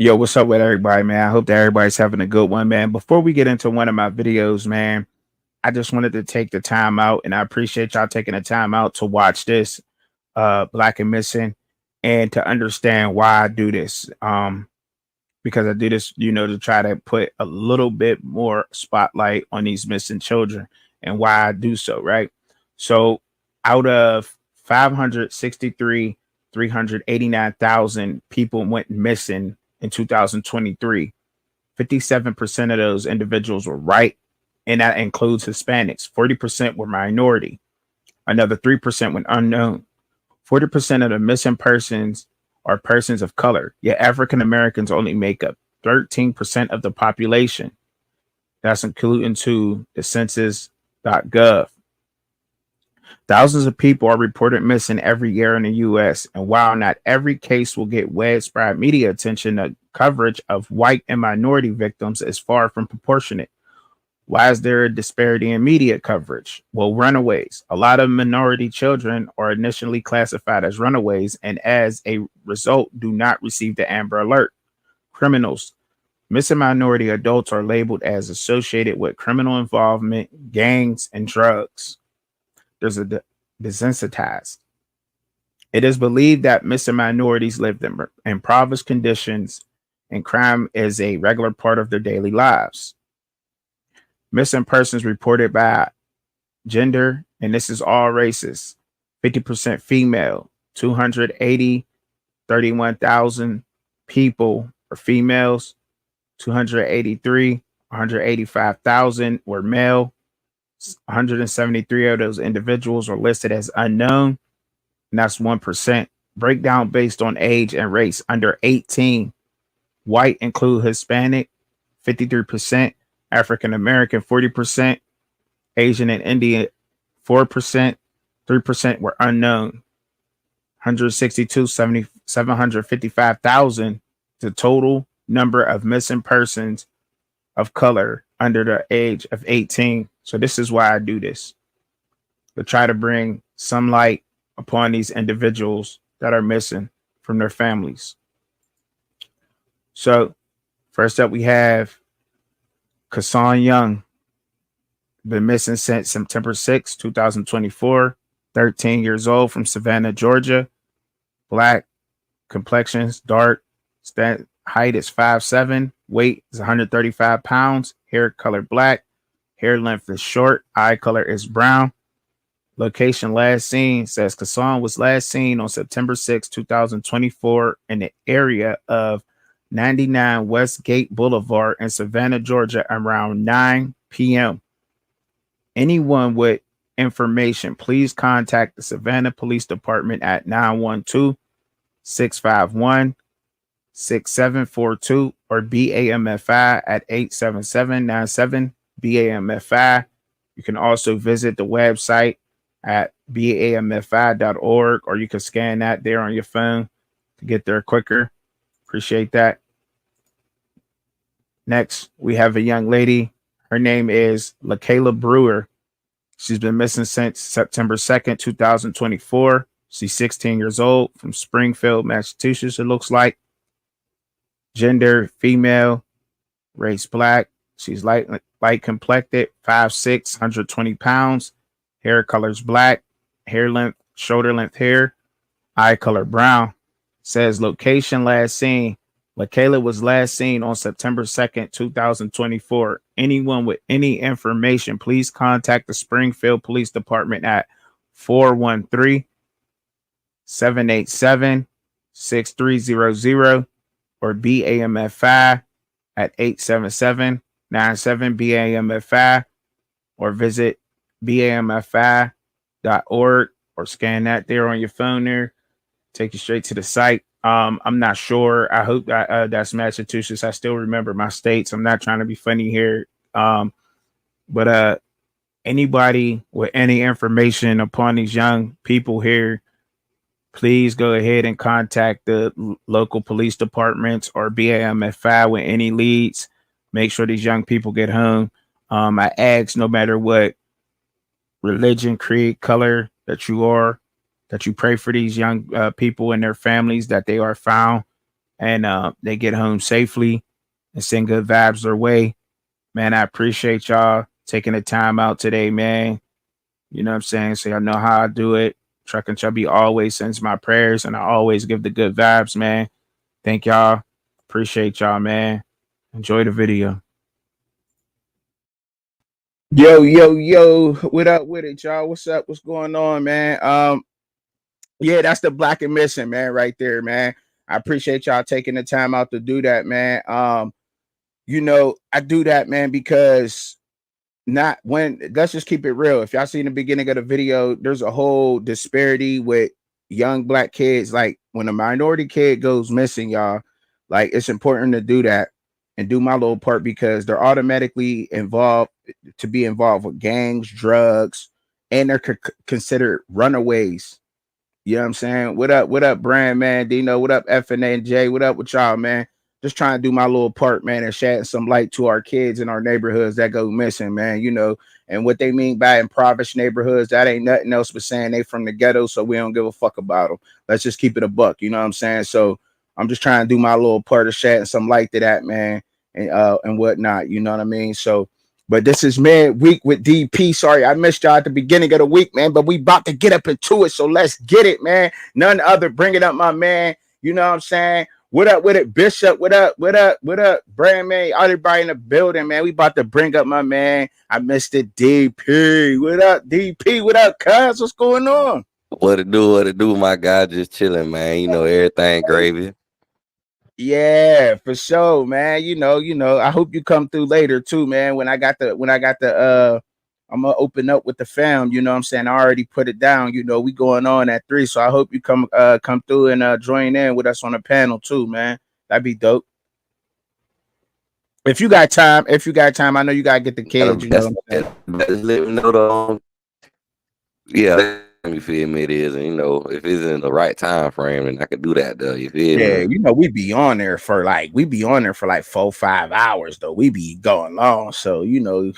Yo, what's up with everybody, man? I hope that everybody's having a good one, man. Before we get into one of my videos, man, I just wanted to take the time out, and I appreciate y'all taking the time out to watch this Black and Missing and to understand why I do this. Because I do this, to try to put a little bit more spotlight on these missing children and why I do so, right? So out of 563, 389,000 people went missing in 2023. 57% of those individuals were white, and that includes Hispanics. 40% were minority. Another 3% went unknown. 40% of the missing persons are persons of color, yet African Americans only make up 13% of the population. That's including to the census.gov. Thousands of people are reported missing every year in the U.S., and while not every case will get widespread media attention, the coverage of white and minority victims is far from proportionate. Why is there a disparity in media coverage? Well, runaways. A lot of minority children are initially classified as runaways and as a result do not receive the Amber Alert. Criminals. Missing minority adults are labeled as associated with criminal involvement, gangs, and drugs. There's a desensitized. It is believed that missing minorities live in impoverished conditions and crime is a regular part of their daily lives. Missing persons reported by gender, and this is all races. 50% female, 280, 31,000 people are females, 283, 185,000 were male, 173 of those individuals are listed as unknown, and that's 1%. Breakdown based on age and race. Under 18, white include Hispanic, 53%, African American, 40%, Asian and Indian, 4%, 3% were unknown. 162, 755,000, the total number of missing persons of color under the age of 18. So this is why I do this, to try to bring some light upon these individuals that are missing from their families. So first up, we have Kassan Young, been missing since September 6, 2024, 13 years old, from Savannah, Georgia. Black, complexions dark, height is 5'7", weight is 135 pounds, hair color black, hair length is short, eye color is brown. Location last seen, says Kassan was last seen on September 6, 2024 in the area of 99 Westgate Boulevard in Savannah, Georgia around 9 p.m. Anyone with information, please contact the Savannah Police Department at 912-651-6742 or BAMFI at 877-97-BAMFI. You can also visit the website at bamfi.org, or you can scan that there on your phone to get there quicker. Appreciate that. Next, we have a young lady. Her name is LaKayla Brewer. She's been missing since September 2nd, 2024. She's 16 years old, from Springfield, Massachusetts, it looks like. Gender, female. Race, black. She's light complected, 5'6", 120 pounds. Hair color's black. Hair length, shoulder length hair. Eye color brown. Says location last seen. LaKayla was last seen on September 2nd, 2024. Anyone with any information, please contact the Springfield Police Department at 413-787-6300 or BAMFI at 877-97-BAMFI, or visit BAMFI.org or scan that there on your phone there. Take you straight to the site. I'm not sure. I hope that that's Massachusetts. I still remember my states. I'm not trying to be funny here. But anybody with any information upon these young people here, please go ahead and contact the local police departments or BAMFI with any leads. Make sure these young people get home. I ask, no matter what religion, creed, color that you are, that you pray for these young people and their families, that they are found and they get home safely and send good vibes their way. Man, I appreciate y'all taking the time out today, man. You know what I'm saying? So y'all know how I do it. Truck and Chubby always sends my prayers, and I always give the good vibes, man. Thank y'all. Appreciate y'all, man. Enjoy the video. Yo, yo, yo. What up with it, y'all? What's up? What's going on, man? Yeah, that's the Black and Missing, man, right there, man. I appreciate y'all taking the time out to do that, man. I do that, man, because not when let's just keep it real. If y'all see in the beginning of the video, there's a whole disparity with young Black kids. Like when a minority kid goes missing, y'all, like it's important to do that and do my little part because they're automatically involved with gangs, drugs, and they're considered runaways. You know what I'm saying? What up, Brand, man? Dino, what up, FNA and J? What up with y'all, man? Just trying to do my little part, man, and shedding some light to our kids in our neighborhoods that go missing, man. And what they mean by impoverished neighborhoods, that ain't nothing else but saying they from the ghetto, so we don't give a fuck about them. Let's just keep it a buck, you know what I'm saying? So I'm just trying to do my little part of shedding some light to that, man, and whatnot, you know what I mean? So but this is midweek with DP. Sorry, I missed y'all at the beginning of the week, man. But we about to get up into it. So let's get it, man. None other. Bring it up, my man. You know what I'm saying? What up with it, Bishop? What up? What up? What up? Brand, man. Everybody in the building, man. We about to bring up my man. I missed it, DP. What up, DP? What up, cuz? What's going on? What it do, my guy? Just chilling, man. Everything gravy. Yeah, for sure, man. I hope you come through later too, man. When I got the I'm gonna open up with the fam, you know what I'm saying? I already put it down, we going on at 3. So I hope you come through and join in with us on the panel too, man. That'd be dope. If you got time, I know you gotta get the kids, you know what I'm saying? Let me know you feel me? It is, and if it's in the right time frame, then I can do that though. You feel me? Yeah, we be on there for like 4-5 hours though. We be going long, so you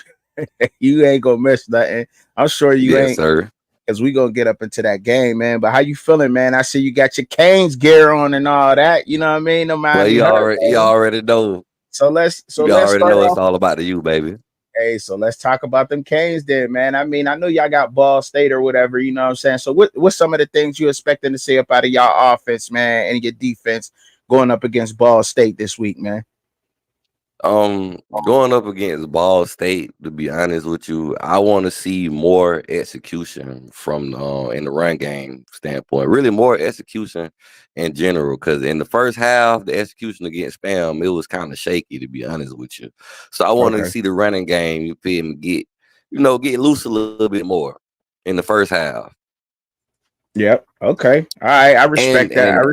ain't gonna miss nothing. I'm sure you ain't, sir. Because we gonna get up into that game, man. But how you feeling, man? I see you got your Canes gear on and all that. You know what I mean? No matter. Well, you already know. Let's already know it's all about you, baby. Hey, so let's talk about them Canes then, man. I mean, I know y'all got Ball State or whatever, you know what I'm saying? So what's some of the things you expecting to see up out of y'all offense, man, and your defense going up against Ball State this week, man? Going up against Ball State, to be honest with you, I want to see more execution from in the run game standpoint. Really more execution in general, because in the first half, the execution against Spam, it was kind of shaky, to be honest with you. So I want to see the running game, you feel me, get loose a little bit more in the first half. Yep. Okay. All right. I respect that.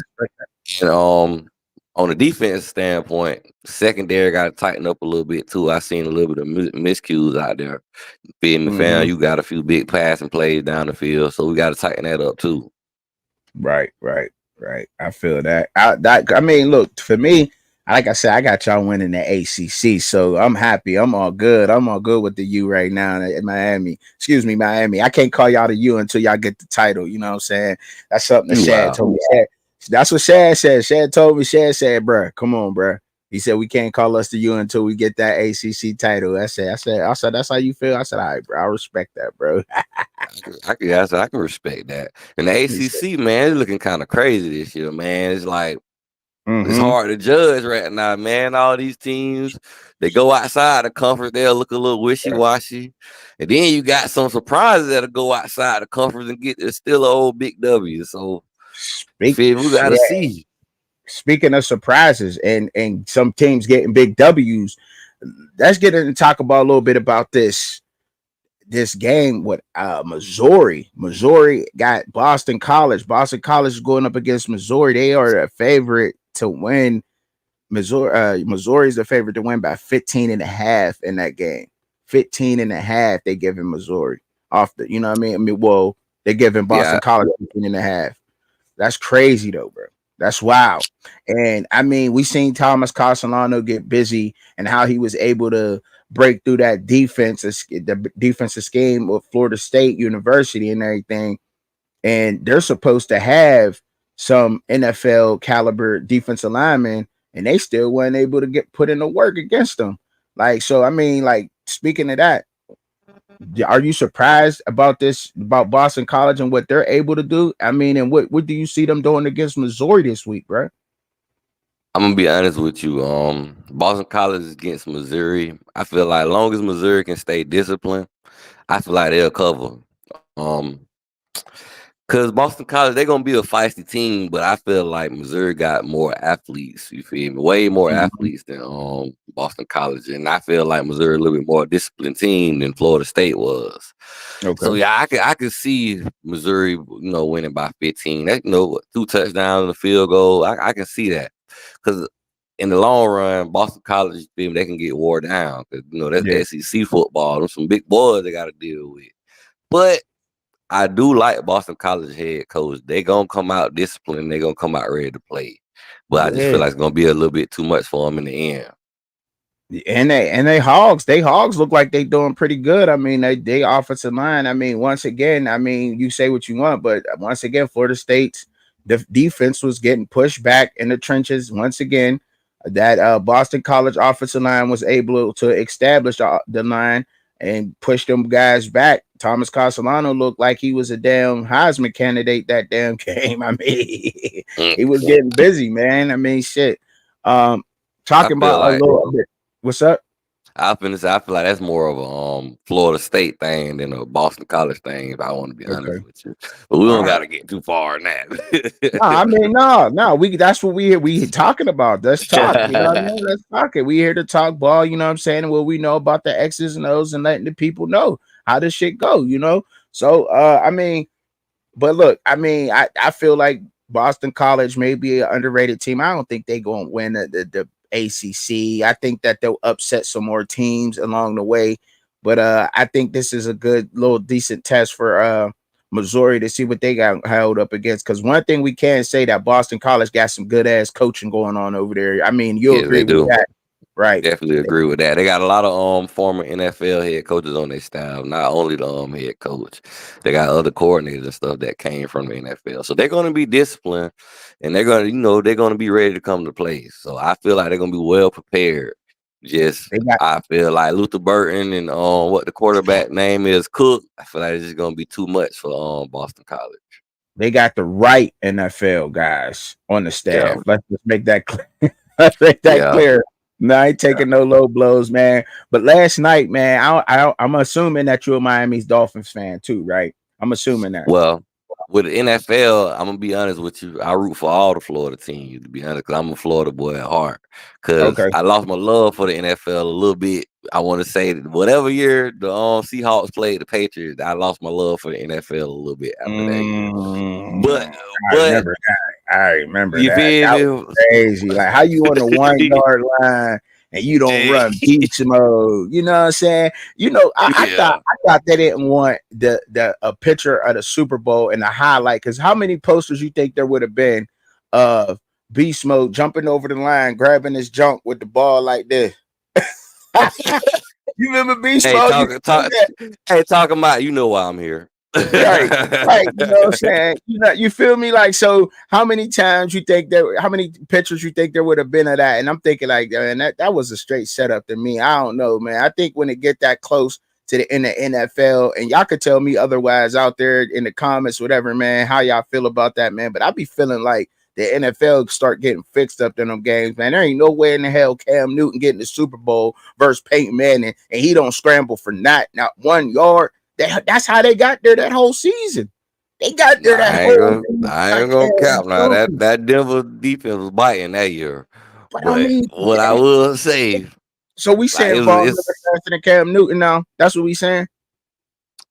And on the defense standpoint, secondary got to tighten up a little bit too. I seen a little bit of miscues out there. Feel me, fam? You got a few big passing plays down the field, so we got to tighten that up too. Right. I feel that. I mean, look, for me, like I said, I got y'all winning the ACC, so I'm happy. I'm all good. I'm all good with the U right now in Miami. Excuse me, Miami. I can't call y'all the U until y'all get the title. You know what I'm saying? That's something that Shad told me. That's what Shad said. Shad told me. Shad said, "Bruh, come on, bruh." He said we can't call us the U until we get that ACC title. I said, that's how you feel. I said, all right, bro. I respect that, bro. I can respect that. And the ACC, man, it's looking kind of crazy this year, man. It's like it's hard to judge right now, man. All these teams, they go outside the conference, they'll look a little wishy-washy. And then you got some surprises that'll go outside the conference and get still an old big W. So we gotta see. Speaking of surprises and some teams getting big W's, let's get in and talk about a little bit about this game with Missouri. Missouri got Boston College. Boston College is going up against Missouri. They are a favorite to win. Missouri is the favorite to win by 15.5 in that game. 15.5 they giving Missouri off the, you know what I mean? Well, they're giving Boston College 15.5. That's crazy though, bro. That's wild. And I mean, we seen Thomas Castellano get busy and how he was able to break through that the defensive scheme with Florida State University and everything. And they're supposed to have some NFL caliber defensive linemen, and they still weren't able to get put in the work against them. Like, so I mean, like, speaking of that, are you surprised about this, about Boston College and what they're able to do? I mean, and what do you see them doing against Missouri this week, bro? I'm gonna be honest with you. Boston College is against Missouri. I feel like as long as Missouri can stay disciplined, I feel like they'll cover. Um, Cause Boston College, they're gonna be a feisty team, but I feel like Missouri got more athletes. You feel me? Way more Mhm. athletes than Boston College, and I feel like Missouri a little bit more disciplined team than Florida State was. So Okay. yeah, I could see Missouri, winning by 15. That 2 touchdowns and a field goal. I can see that because in the long run, Boston College, you feel me, they can get wore down because that's Yeah. SEC football. There's some big boys they got to deal with, but I do like Boston College head coach. They gonna come out disciplined. They gonna come out ready to play. But I just Yeah. feel like it's gonna be a little bit too much for them in the end. They hogs look like they doing pretty good. I mean, they offensive line. I mean, once again, I mean, you say what you want, but once again, Florida State's defense was getting pushed back in the trenches. Once again, that Boston College offensive line was able to establish the line and push them guys back. Thomas Castellano looked like he was a damn Heisman candidate that damn game. I mean, he was Mm. getting busy, man. I mean, shit. Um, I talking feel about a like little bit. What's up? I feel like that's more of a Florida State thing than a Boston College thing. If I want to be honest Okay. with you, but we All don't right. got to get too far in No, I that. mean, no. We that's what we talking about. Let's talk. You know what I mean? Let's talk it. We here to talk ball. You know what I'm saying? And what we know about the X's and O's and letting the people know how this shit go. You know. So, I mean, but look, I mean, I feel like Boston College may be an underrated team. I don't think they going to win the ACC. I think that they'll upset some more teams along the way. But I think this is a good little decent test for Missouri to see what they got held up against. Because one thing we can say that Boston College got some good ass coaching going on over there. I mean, you'll Yeah, agree they with do. that, right? Definitely agree with that. They got a lot of former NFL head coaches on their staff. Not only the head coach, they got other coordinators and stuff that came from the NFL. So they're gonna be disciplined, and they're gonna be ready to come to play. So I feel like they're gonna be well prepared. Just They got I feel like Luther Burton and what the quarterback name is Cook. I feel like it's just gonna be too much for Boston College. they got the right NFL guys on the Yeah, staff. Let's just make that clear. Let's make that yeah. clear. No, I ain't taking no low blows, man. But last night, man, I'm assuming that you're a Miami's Dolphins fan too, right? I'm assuming that. Well, with the NFL, I'm gonna be honest with you. I root for all the Florida teams, to be honest, because I'm a Florida boy at heart. Because Okay. I lost my love for the NFL a little bit. I want to say that whatever year the Seahawks played the Patriots, I lost my love for the NFL a little bit after that year. But I but remember that. I remember you that. That was feel crazy. Like how you on the 1 yard line and you don't me? run beast mode. You know what I'm saying? You know, Yeah. I thought they didn't want the a picture of the Super Bowl and the highlight because how many posters you think there would have been of beast mode jumping over the line, grabbing his junk with the ball like this? You remember beast Hey, mode? You talking about why I'm here. right, right. You know what I'm saying? You know, you feel me? Like, so how many times you think there, how many pictures you think there would have been of that? And I'm thinking, like, man, that was a straight setup to me. I don't know, man. I think when it get that close to the NFL, and y'all could tell me otherwise out there in the comments, whatever, man, how y'all feel about that, man. But I be feeling like the NFL start getting fixed up in them games, man. There ain't no way in the hell Cam Newton getting the Super Bowl versus Peyton Manning, and he don't scramble for not 1 yard. That's how they got there that whole season. They got there that whole I ain't gonna season. cap now. That Denver defense was biting that year. But I But mean, what I will say, so we like saying Vaughn Miller faster than Cam Newton now. That's what we saying.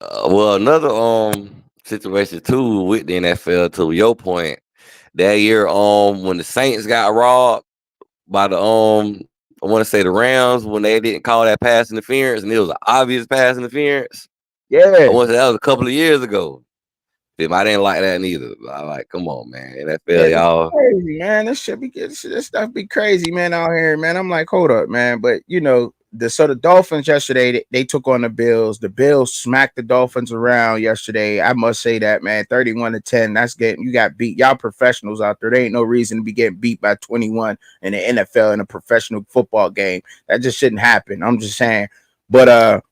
well, another situation too with the NFL. To your point, that year when the Saints got robbed by the I want to say the Rams when they didn't call that pass interference and it was an obvious pass interference. I Yeah, want to say that was a couple of years ago. I didn't like that neither. I like, come on, man, yeah, NFL, this is y'all. crazy, man. This stuff be crazy, man, out here, man. I'm like, hold up, man. But you know, the Dolphins yesterday, they took on the Bills. The Bills smacked the Dolphins around yesterday. I must say that, man, 31-10. That's getting you got beat. Y'all professionals out there. There ain't no reason to be getting beat by 21 in the NFL in a professional football game. That just shouldn't happen. I'm just saying. But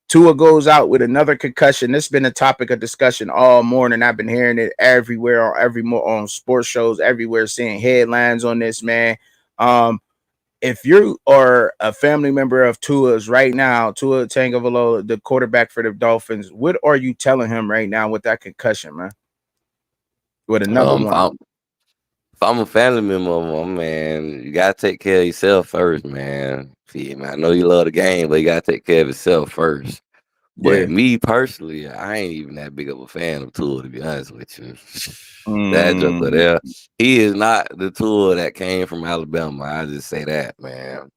Tua goes out with another concussion. This has been a topic of discussion all morning. I've been hearing it everywhere on sports shows, everywhere, seeing headlines on this, man. If you are a family member of Tua's right now, Tua Tagovailoa, the quarterback for the Dolphins, what are you telling him right now with that concussion, man? With another If one. I'm a family member, man, you gotta take care of yourself first, man. See, man, I know you love the game, but you gotta take care of yourself first. But Yeah. me personally, I ain't even that big of a fan of Tua, to be honest with you. That joker Mm, there, he is not the Tua that came from Alabama. I just say that, man.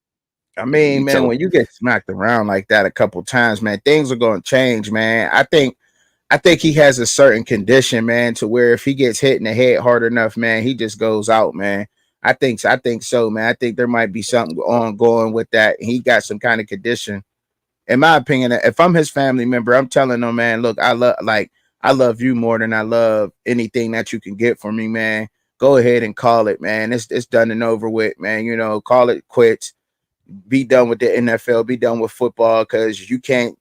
I He mean, man, told when you get smacked around like that a couple times, man, things are going to change, man. I think he has a certain condition, man, to where if he gets hit in the head hard enough, man, he just goes out, man. I think so, man. I think there might be something ongoing with that. He got some kind of condition. In my opinion, if I'm his family member, I'm telling him, man, look, I love you more than I love anything that you can get from me, man. Go ahead and call it, man. It's done and over with, man. Call it quits, be done with the NFL, be done with football, because he can't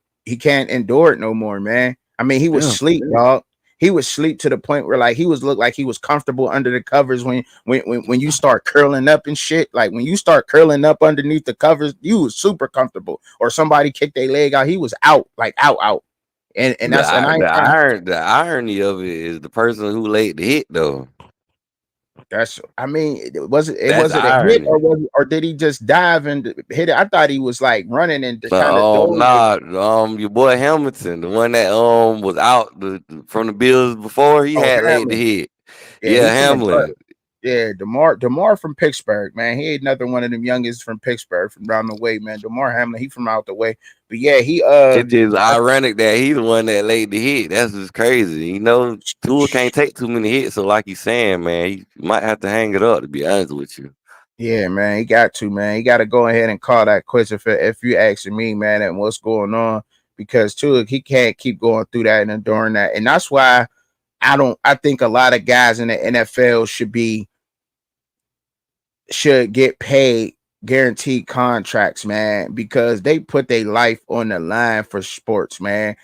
endure it no more, man. I mean, he was yeah, sleep, dog. He was sleep to the point where like he was look like he was comfortable under the covers when you start curling up and shit. Like when you start curling up underneath the covers, you was super comfortable. Or somebody kicked their leg out, he was out, like out. And the that's and i- I the ain't saying iron the irony of it is the person who laid the hit though. that's I mean, was That's it a hit irony. or did he just dive and hit it? I thought he was like running and kind of dove. Nah, your boy Hamilton, the one that was out from the Bills before, he Oh, had laid the Hamlin. hit. Yeah, Yeah, he finna Hamlin. yeah, Demar from Pittsburgh, man. He ain't another one of them youngest from Pittsburgh from down the way, man. Demar Hamlin, he from out the way. But yeah, It's just ironic that he the one that laid the hit. That's just crazy. Tua can't take too many hits. So like you saying, man, he might have to hang it up, to be honest with you. yeah, man, he got to, man. He got to go ahead and call that quits if you asking me, man, and what's going on, because too he can't keep going through that and enduring that, and that's why I think a lot of guys in the NFL should get paid guaranteed contracts, man, because they put their life on the line for sports, man.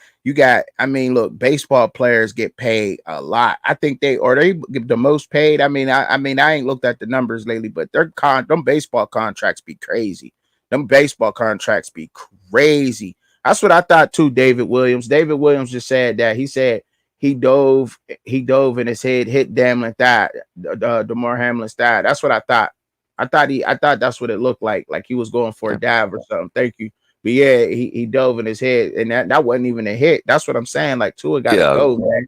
I mean, look, baseball players get paid a lot. I think they get the most paid. I mean, I ain't looked at the numbers lately, but them baseball contracts be crazy. Them baseball contracts be crazy. That's what I thought too. David Williams. David Williams just said that. He said he dove and his head hit Damlin thigh, DeMar Hamlin's thigh. That's what I thought. I thought that's what it looked like he was going for a dive or something. Thank you. But yeah, he dove in his head, and that wasn't even a hit. That's what I'm saying. Like Tua gotta Yeah, go, man.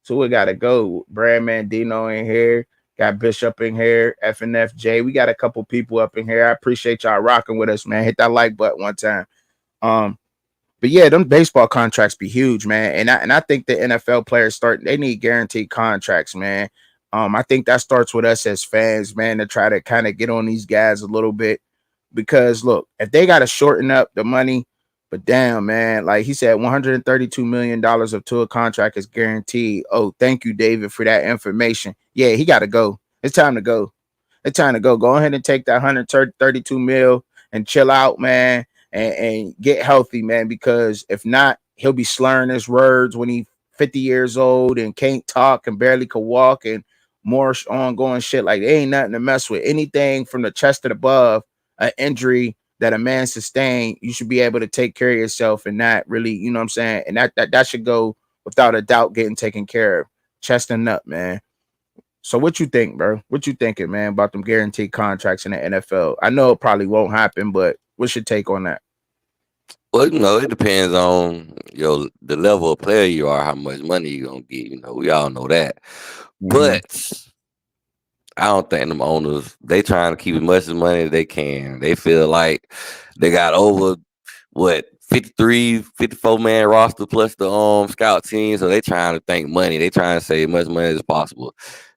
Tua gotta go. Brandman Dino in here, got Bishop in here, FNFJ. We got a couple people up in here. I appreciate y'all rocking with us, man. Hit that like button one time. Um, but yeah, them baseball contracts be huge, man. And I think the NFL players they need guaranteed contracts, man. I think that starts with us as fans, man, to try to kind of get on these guys a little bit. Because look, if they gotta shorten up the money, but damn, man, like he said, $132 million of tour contract is guaranteed. Oh, thank you, David, for that information. Yeah, he gotta go. It's time to go. It's time to go. Go ahead and take that 132 mil and chill out, man, and get healthy, man. Because if not, he'll be slurring his words when he's 50 years old and can't talk and barely could walk and more ongoing shit. Like there ain't nothing to mess with. Anything from the chest and above, an injury that a man sustained, you should be able to take care of yourself and not really, you know what I'm saying? And that should go without a doubt getting taken care of. Chest and up, man. So what you think, bro? What you thinking, man, about them guaranteed contracts in the NFL? I know it probably won't happen, but what's your take on that? well, it depends on the level of player you are, how much money you gonna get. We all know that, Mm-hmm. but I don't think them owners they trying to keep as much as money as they can. They feel like they got over what 53, 54 man roster plus the scout team, so they trying to think money. They trying to save as much money as possible.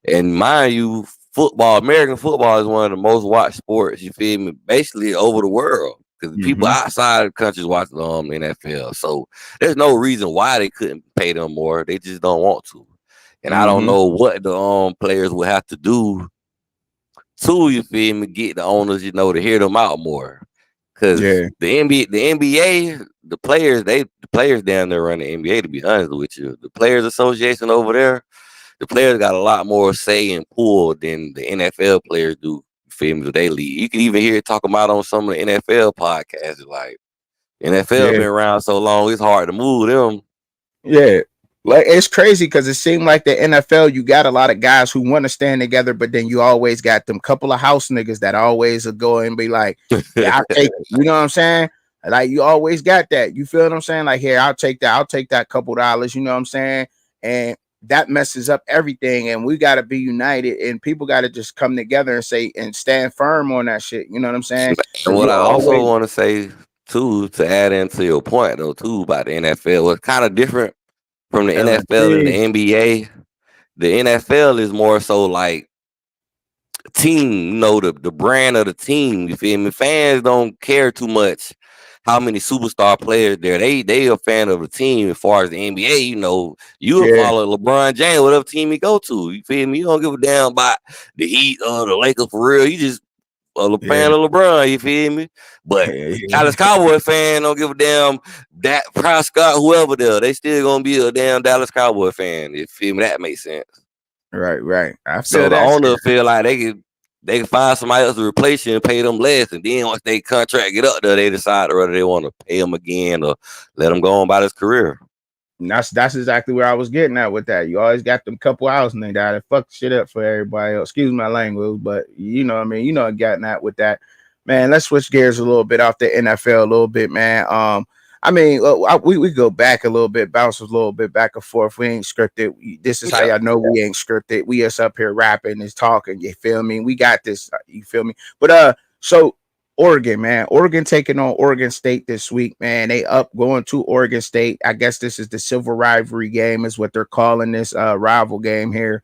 And mind you, American football is one of the most watched sports. You feel me? Basically over the world. because people Mm-hmm. outside the countries watch NFL. So there's no reason why they couldn't pay them more. They just don't want to. And I don't Mm-hmm. know what the players would have to do to, you feel me, get the owners, to hear them out more. Cause Yeah. the NBA, the players down there run the NBA, to be honest with you. The players association over there, the players got a lot more say and pull than the NFL players do. You feel me? They lead. You can even hear it talking about on some of the NFL podcasts. Like NFL Yeah. been around so long, it's hard to move them. Yeah. Like it's crazy because it seemed like the NFL, you got a lot of guys who want to stand together, but then you always got them couple of house niggas that always will go and be like, yeah, I'll take it. You know what I'm saying? Like you always got that. You feel what I'm saying? Like, here, I'll take that. I'll take that couple dollars. You know what I'm saying? And that messes up everything. And we got to be united and people got to just come together and say and stand firm on that shit. You know what I'm saying? And Because what you I also always want to say too, to add into your point though, too, about the NFL, was kind of different from the NFL and the LMC. NBA. The NFL is more so like team, the brand of the team. You feel me? Fans don't care too much how many superstar players there. They a fan of the team. As far as the NBA, you'll Yeah. follow LeBron James, whatever team he go to. You feel me? You don't give a damn about the Heat or the Lakers for real. You just a fan Yeah. of LeBron. You feel me? But Dallas Cowboy fan don't give a damn that Prescott, whoever they still gonna be a damn Dallas Cowboy fan. You feel me? That makes sense. Right, right. I So feel the that shit. owner feel like they can find somebody else to replace you and pay them less, and then once they contract get up there, they decide whether they want to pay him again or let him go on about his career. And that's exactly where I was getting at with that. You always got them couple hours and they gotta fuck shit up for everybody else. Excuse my language, but you know what I mean. You know I got that with that. Man, let's switch gears a little bit off the NFL a little bit, man. I mean, we go back a little bit, bounce a little bit back and forth. We ain't scripted. This is how Yeah. y'all know we ain't scripted. We just up here rapping and talking. You feel me? We got this. You feel me? But so Oregon, man. Oregon taking on Oregon State this week, man. They up going to Oregon State. I guess this is the silver rivalry game, is what they're calling this rival game here.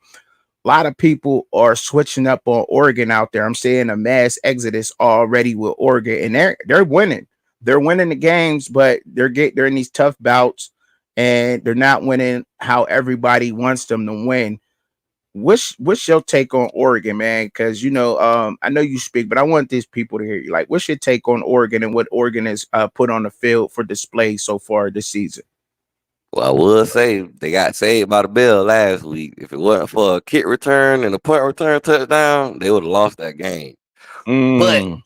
A lot of people are switching up on Oregon out there. I'm seeing a mass exodus already with Oregon, and they're winning. They're winning the games, but they're in these tough bouts, and they're not winning how everybody wants them to win. What's your take on Oregon, man? Because I know you speak, but I want these people to hear you. Like, what's your take on Oregon and what Oregon has put on the field for display so far this season? Well, I will say they got saved by the bell last week. If it wasn't for a kick return and a punt return touchdown, they would have lost that game. But Mm,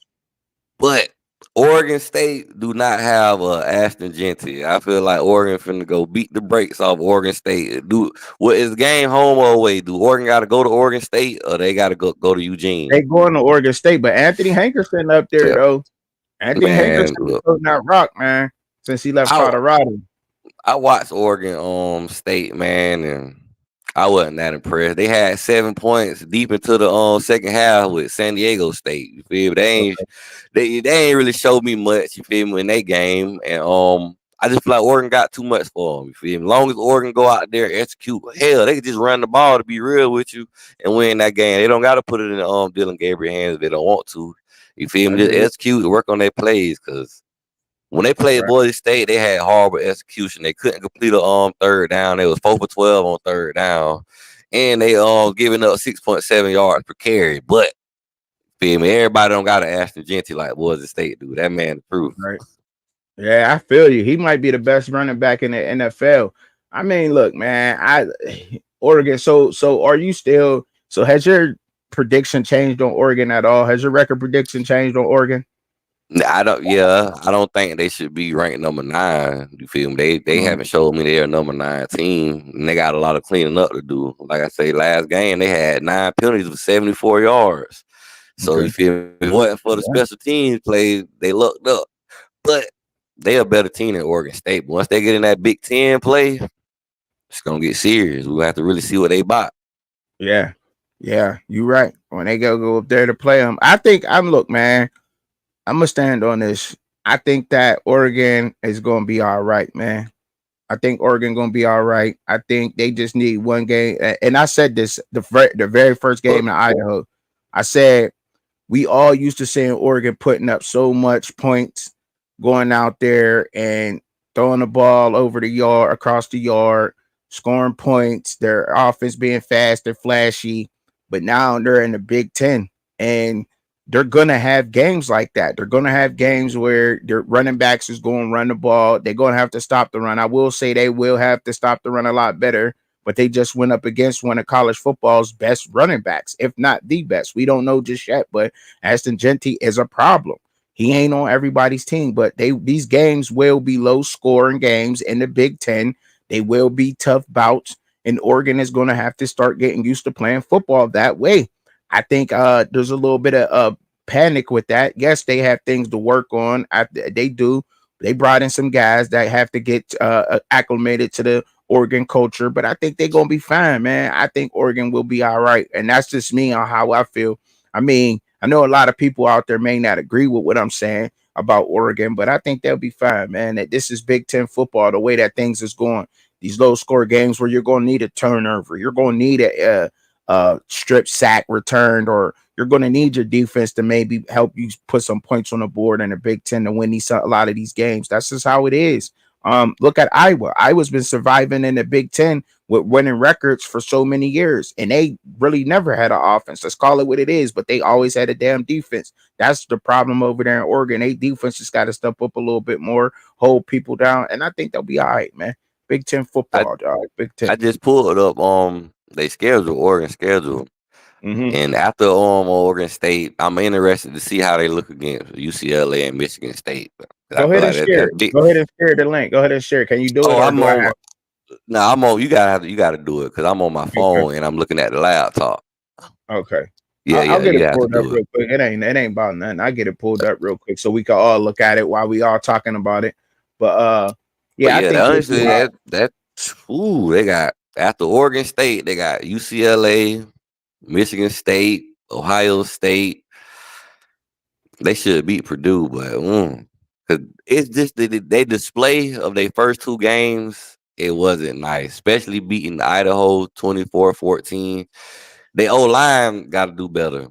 But Oregon State do not have Ashton Genty. I feel like Oregon finna go beat the brakes off Oregon State. What is the game, home or away? Do Oregon got to go to Oregon State or they got to go to they Eugene? going to Oregon State, but Anthony Hankerson up there Yeah, though. Anthony man. Hankerson Look, holding that rock, man, since he left I Colorado. I watched Oregon State, man, and I wasn't that impressed. They had 7 points deep into the second half with San Diego State. You feel me? They ain't really showed me much. You feel me in that game, and I just feel like Oregon got too much for them. You feel me? As long as Oregon go out there execute, hell, they could just run the ball, to be real with you, and win that game. They don't got to put it in Dylan Gabriel hands if they don't want to. You feel me? Just Agreed. execute and work on their plays, because when they played Right, Boise State, they had horrible execution. They couldn't complete a third down. They was 4 for 12 on third down, and they giving up 6.7 yards per carry. But feel me, everybody don't got an Ashton Genty like Boise State do. That man the proof. right. Yeah, I feel you. He might be the best running back in the NFL. I mean, look, man, Oregon. So are you still? So has your prediction changed on Oregon at all? Has your record prediction changed on Oregon? I don't. Yeah, I don't think they should be ranked number 9. You feel me? They Mhm. haven't showed me they're a number 9 team, and they got a lot of cleaning up to do. Like I say, last game they had 9 penalties for 74 yards. So you Okay. feel me? If it wasn't for the Yeah. special teams play, they looked up. But they a better team than Oregon State. But once they get in that Big Ten play, it's gonna get serious. We have to really see what they bought. Yeah. Yeah. You're right. When they go up there to play them, I think look, man. I'm gonna stand on this. I think that Oregon is gonna be all right, man. I think Oregon gonna be all right. I think they just need one game. And I said this the very first game in Idaho. I said we all used to seeing Oregon putting up so much points, going out there and throwing the ball over the yard, across the yard, scoring points. Their offense being fast, they're flashy, but now they're in the Big Ten, and they're gonna have games like that. They're gonna have games where their running backs is going to run the ball. They're gonna have to stop the run. I will say they will have to stop the run a lot better, but they just went up against one of college football's best running backs, if not the best. We don't know just yet, but Aston Genty is a problem. He ain't on everybody's team, but these games will be low scoring games in the Big Ten. They will be tough bouts, and Oregon is going to have to start getting used to playing football that way. I think there's a little bit of panic with that. Yes, they have things to work on. They do. They brought in some guys that have to get acclimated to the Oregon culture, but I think they're gonna be fine, man. I think Oregon will be all right, and that's just me on how I feel. I mean, I know a lot of people out there may not agree with what I'm saying about Oregon, but I think they'll be fine, man. That this is Big Ten football, the way that things is going. These low score games where you're going to need a turnover, you're going to need a strip sack returned, or you're going to need your defense to maybe help you put some points on the board in the Big Ten to win a lot of these games. That's just how it is. Look at Iowa. Iowa's been surviving in the Big Ten with winning records for so many years, and they really never had an offense. Let's call it what it is, but they always had a damn defense. That's the problem over there in Oregon. They defense just got to step up a little bit more, hold people down, and I think they'll be all right, man. Big Ten I football, dog. Big I Ten. just pulled up they schedule, Oregon schedule. Mm-hmm. And after Oregon State, I'm interested to see how they look against UCLA and Michigan State. 'Cause I Go feel ahead and like share that's it. big. Go ahead and share the link. Go ahead and share it. Can you do it, Oh, or I'm do I on. have? No, I'm on. You gotta do it because I'm on my Okay. phone and I'm looking at the laptop. Okay. Yeah, I'll yeah, get you it have to pulled up do it. real quick. It ain't about nothing. I get it pulled up real quick so we can all look at it while we all talking about it. But But yeah, I yeah, think you'll be honestly, all they got after Oregon State, they got UCLA, Michigan State, Ohio State. They should beat Purdue, but because it's just they display of their first two games. It wasn't nice, especially beating Idaho 24-14. They O line got to do better.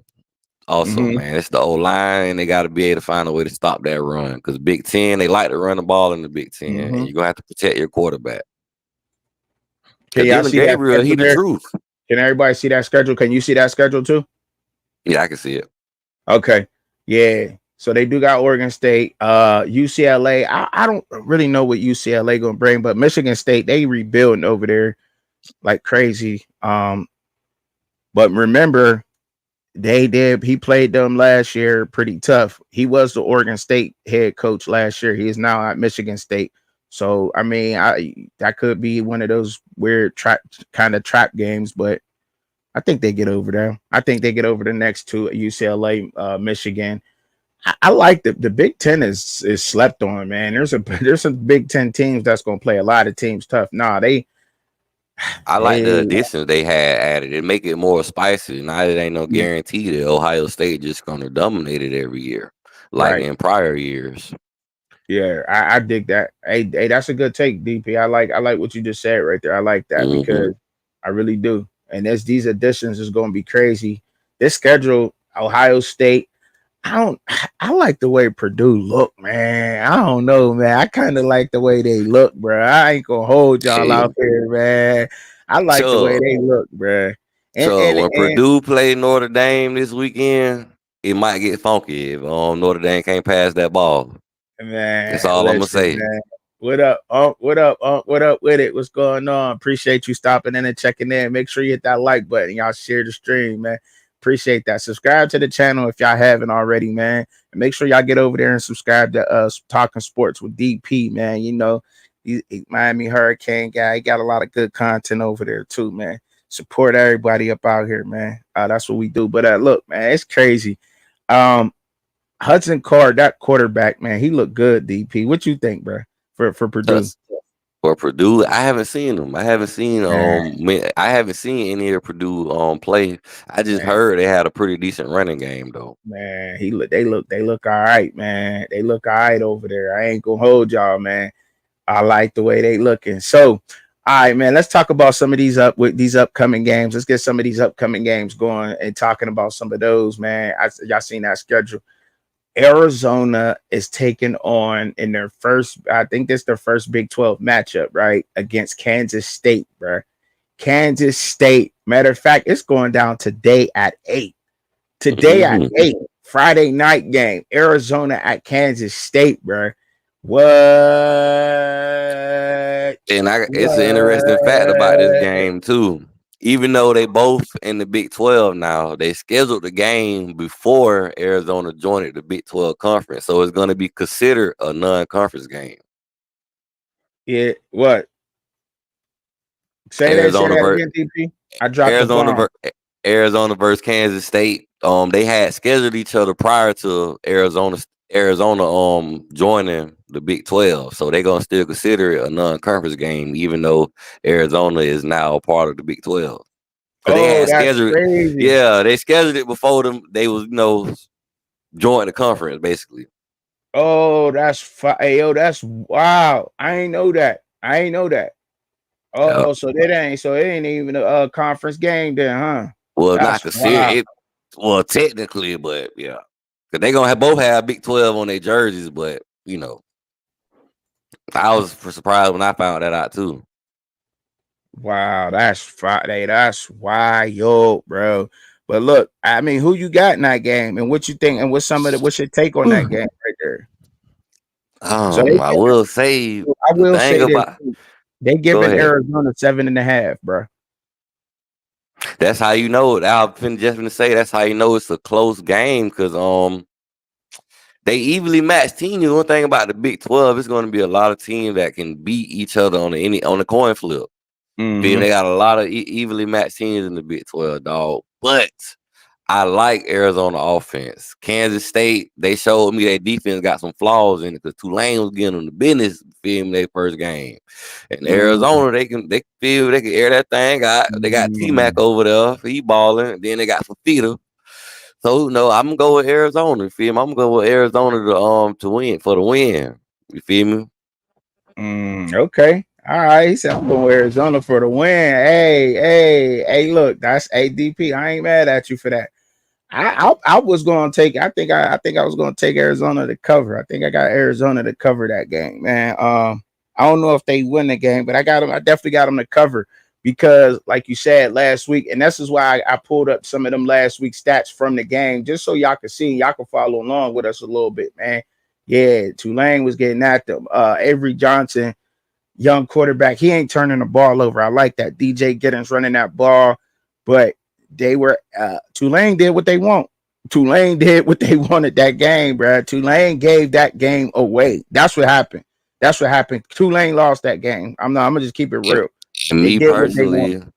Also, right. man, it's the O line, and they got to be able to find a way to stop that run. Because Big Ten, they like to run the ball in the Big Ten, and Mm-hmm. you're gonna have to protect your quarterback. Can Because y'all Dylan see that Gabriel, he schedule the there? truth. Can everybody see that schedule? Can you see that schedule too? Yeah, I can see it. Okay. Yeah. So they do got Oregon State, UCLA. I don't really know what UCLA gonna bring, but Michigan State, they rebuilding over there like crazy. But remember, he played them last year pretty tough. He was the Oregon State head coach last year. He is now at Michigan State. So I mean, that could be one of those weird trap games, but I think they get over there. I think they get over the next two, UCLA, Michigan. I like the Big Ten is slept on, man. There's some Big Ten teams that's gonna play a lot of teams tough. Nah, I like the they additions they had added. It make it more spicy. Now it ain't no mm, guarantee that Ohio State just gonna dominate it every year, like right. in prior years. Yeah, I dig that. Hey, that's a good take, DP. I like what you just said right there. I like that Hmm. because I really do. And as these additions is going to be crazy. This schedule, Ohio State. I don't. I like the way Purdue look, man. I don't know, man. I kind of like the way they look, bro. I ain't gonna hold y'all Shit. out there, man. I like the way So, they look, bro. And so and when and Purdue play Notre Dame this weekend, it might get funky if Notre Dame can't pass that ball. That's Man, all I'm gonna listen, say. man. What up? What up? What up with it? What's going on? Appreciate you stopping in and checking in. Make sure you hit that like button. Y'all share the stream, man. Appreciate that. Subscribe to the channel if y'all haven't already, man. And make sure y'all get over there and subscribe to Talking Sports with DP, man. You know, he Miami Hurricane guy. He got a lot of good content over there too, man. Support everybody up out here, man. That's what we do. But look, man, it's crazy. Um, Hudson Card, that quarterback, man, he looked good. DP, what you think, bro? For Purdue, Us. For Purdue, I haven't seen them. man, I haven't seen any of Purdue play. I just man, heard they had a pretty decent running game though. man. They look all right, man. They look all right over there. I ain't gonna hold y'all, man. I like the way they looking. So, all right, man. Let's talk about some of these upcoming games. Let's get some of these upcoming games going and talking about some of those, man. Y'all seen that schedule? Arizona is taking on in their first, I think this is their first Big 12 matchup, right? Against Kansas State, bro. Kansas State. Matter of fact, it's going down today at 8. Today at Mhm. 8. Friday night game. Arizona at Kansas State, bro. What? And it's an interesting fact about this What? game too. Even though they both in the Big 12 now, they scheduled the game before Arizona joined the Big 12 conference, so it's going to be considered a non-conference game. Yeah, what? Say Arizona that versus again, DP. I dropped the Arizona bomb. ver- Arizona versus Kansas State. They had scheduled each other prior to Arizona joining the Big 12, so they're gonna still consider it a non-conference game, even though Arizona is now a part of the Big 12. Because they Oh, had that's scheduled, crazy. yeah, they scheduled it before them. They was join the conference basically. Oh, that's hey, yo, that's wow. I ain't know that. I ain't know that. Yeah. Oh, so it ain't even a conference game then, huh? Well, not That's consider wow. it. Well, technically, but yeah, because they gonna both have Big 12 on their jerseys. But I was surprised when I found that out too. Wow, that's Friday. That's wild, bro. But look, I mean, who you got in that game, and what you think, and what's your take on that game right there? So I will say I the will thing say this: about. they Go giving ahead. Arizona 7.5, bro. That's how you know it. I was just gonna say that's how you know it's a close game because they evenly matched teams. One thing about the Big 12, it's going to be a lot of teams that can beat each other on the coin flip. You feel me? Mm-hmm. They got a lot of evenly matched teams in the Big 12, dog. But I like Arizona offense. Kansas State, they showed me their defense got some flaws in it because Tulane was getting them the business, you feel me, their first game. And Arizona, they can air that thing out. They got T Mac Mm-hmm. over there, he balling. Then they got Fafita. So no, I'm gonna go with Arizona. You feel me? I'm gonna go with Arizona to win for the win. You feel me? Okay. All right. He said, I'm going to Arizona for the win. Hey, look, that's ADP. I ain't mad at you for that. I was going to take, I think I was going to take Arizona to cover. I think I got Arizona to cover that game, man. I don't know if they win the game, but I definitely got them to cover because, like you said last week, and this is why I pulled up some of them last week stats from the game just so y'all can see, y'all can follow along with us a little bit, man. Yeah, Tulane was getting at them. Avery Johnson, young quarterback, he ain't turning the ball over. I like that. DJ Giddens running that ball, but they were Tulane did what they want. Tulane did what they wanted that game, bro. Tulane gave that game away. That's what happened. That's what happened. Tulane lost that game. I'm gonna just keep it And, real. and They me did what they wanted. personally,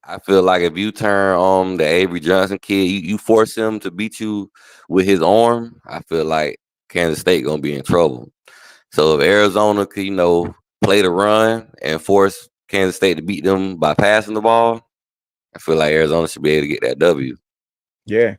I feel like if you turn the Avery Johnson kid, you force him to beat you with his arm. I feel like Kansas State gonna be in trouble. So if Arizona could, play the run and force Kansas State to beat them by passing the ball, I feel like Arizona should be able to get that W. Yeah.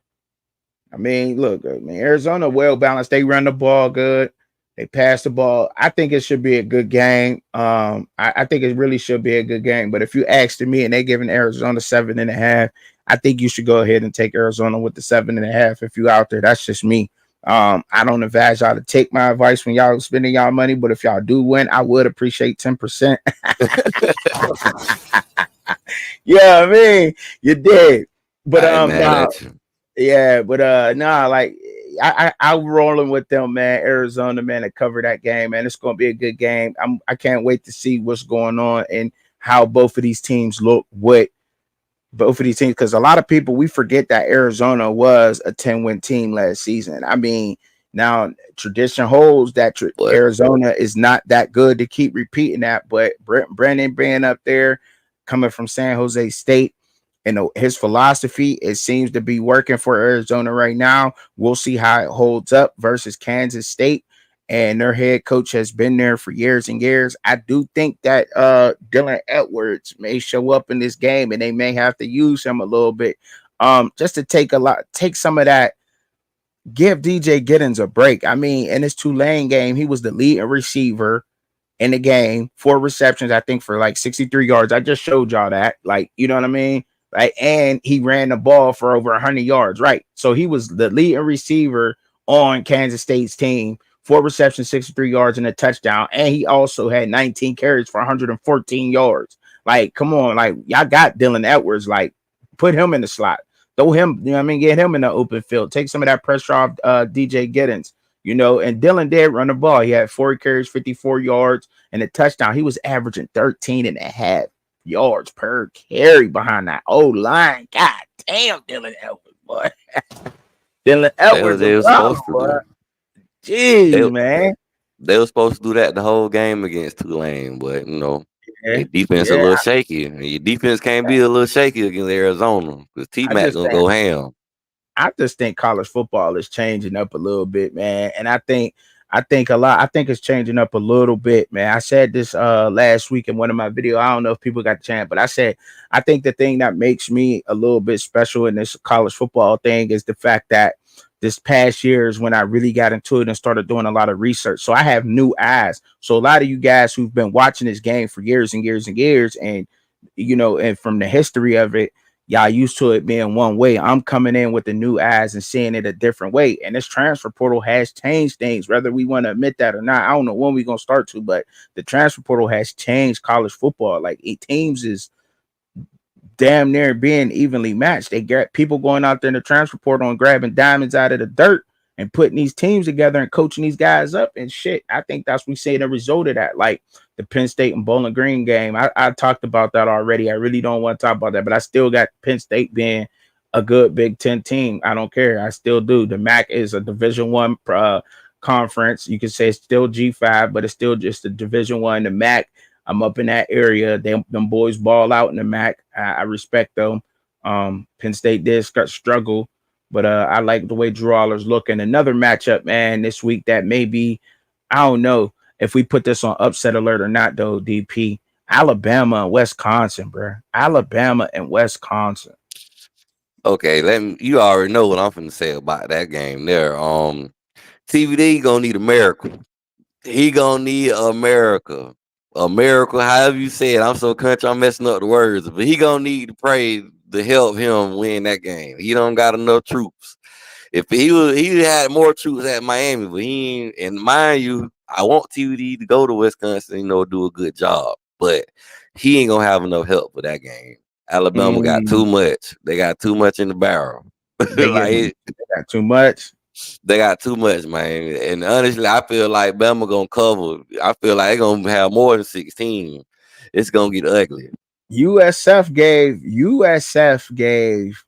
I mean, look, I mean, Arizona well balanced. They run the ball good. They pass the ball. I think it should be a good game. I think it really should be a good game. But if you asked me and they giving Arizona 7.5, I think you should go ahead and take Arizona with the 7.5 if you out there. That's just me. I don't advise y'all to take my advice when y'all spending y'all money, but if y'all do win, I would appreciate 10%. Yeah, I mean, you did. But I ain't mad nah, at you. yeah, but nah, like I'm rolling with them, man. Arizona, man, to cover that game, man. It's gonna be a good game. I can't wait to see what's going on and how both of these teams look. What both of these teams, because a lot of people we forget that Arizona was a 10-win team last season. I mean, now tradition holds that But Arizona is not that good to keep repeating that, but Brandon being up there, coming from San Jose State, and his philosophy, it seems to be working for Arizona right now. We'll see how it holds up versus Kansas State. And their head coach has been there for years and years. I do think that Dylan Edwards may show up in this game and they may have to use him a little bit. Just to take some of that, give DJ Giddens a break. I mean, in his Tulane game, he was the leading receiver in the game, 4 receptions, I think, for like 63 yards. I just showed y'all that. Like, you know what I mean? Like, and he ran the ball for over 100 yards, right? So he was the leading receiver on Kansas State's team. 4 receptions, 63 yards, and a touchdown. And he also had 19 carries for 114 yards. Like, come on, like y'all got Dylan Edwards. Like, put him in the slot. Throw him, you know what I mean? Get him in the open field. Take some of that pressure off DJ Giddens, you know. And Dylan did run the ball. He had 4 carries, 54 yards, and a touchdown. He was averaging 13 and a half yards per carry behind that old line. God damn, Dylan Edwards, boy. Dylan Edwards, a They were problem, supposed to boy. do. They Jeez, man. they were supposed to do that the whole game against Tulane, but Yeah, their defense a yeah. little shaky. And your defense can't be a little shaky against Arizona because T I Mac just gonna think go ham. I just think college football is changing up a little bit, man. And I think a lot. I think it's changing up a little bit, man. I said this last week in one of my videos. I don't know if people got the chance, but I said I think the thing that makes me a little bit special in this college football thing is the fact that this past year is when I really got into it and started doing a lot of research. So I have new eyes. So a lot of you guys who've been watching this game for years and years and years, and and from the history of it, y'all used to it being one way. I'm coming in with the new eyes and seeing it a different way. And this transfer portal has changed things, whether we want to admit that or not. I don't know when we're gonna start to, but the transfer portal has changed college football. Like teams is damn near being evenly matched. They get people going out there in the transfer portal and grabbing diamonds out of the dirt and putting these teams together and coaching these guys up and shit. I think that's we see the result of that. Like the Penn State and Bowling Green game. I talked about that already. I really don't want to talk about that, but I still got Penn State being a good Big Ten team. I don't care. I still do. The MAC is a Division 1 conference. You could say it's still G5, but it's still just a Division 1. The MAC, I'm up in that area. Them boys ball out in the MAC. I respect them. Penn State did struggle, but I like the way Drew Aller's looking. Another matchup, man, this week that maybe I don't know if we put this on upset alert or not, though. DP, Alabama and Wisconsin, bro. Alabama and Wisconsin. Okay, you already know what I'm finna say about that game there. TVD gonna need a miracle. He gonna need America. A miracle, however you say it. I'm so country, I'm messing up the words, but he gonna need to pray to help him win that game. He don't got enough troops. If he had more troops at Miami, but he ain't, and mind you, I want TVD to go to Wisconsin, do a good job, but he ain't gonna have enough help for that game. Alabama got Mm, too much. They got too much in the barrel. Like they got too much. they got too much, man. And honestly, I feel like Bama gonna cover. I feel like they're gonna have more than 16. It's gonna get ugly. USF gave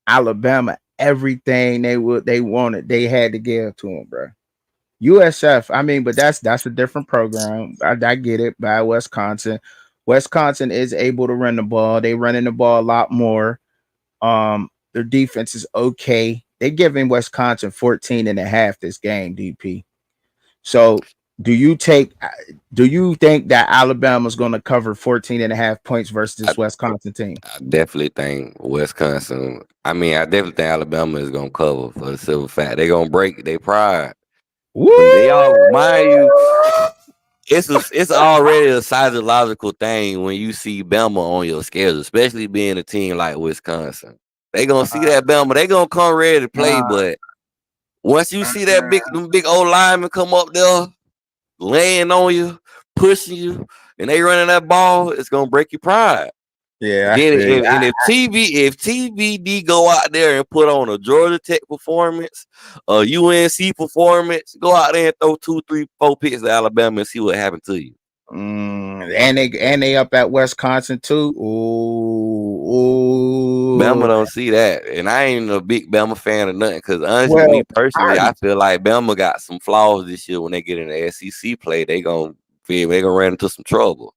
Alabama everything they wanted. They had to give to them, bro. USF, I mean, but that's a different program. I get it. By Wisconsin, Wisconsin is able to run the ball. They running the ball a lot more. Their defense is okay. They're giving Wisconsin 14 and a half this game, DP. So do you think that Alabama's going to cover 14 and a half points versus I, this Wisconsin team? I definitely think Wisconsin. I mean, I definitely think Alabama is gonna cover for the simple fact they're gonna break their pride. They Woo! all mind you, it's already a psychological thing when you see Bama on your schedule, especially being a team like Wisconsin. They gonna see that Bama, they gonna come ready to play, but once you see that them big old linemen come up there, laying on you, pushing you, and they running that ball, it's gonna break your pride. Yeah, I Then feel you. if TVD go out there and put on a Georgia Tech performance, a UNC performance, go out there and throw 2, 3, 4 picks to Alabama and see what happened to you. And they up at Wisconsin too. Bama Ooh. don't see that, and I ain't a big Bama fan of nothing. Because honestly, Well, me personally, I feel like Bama got some flaws this year. When they get in the SEC play, they gonna run into some trouble.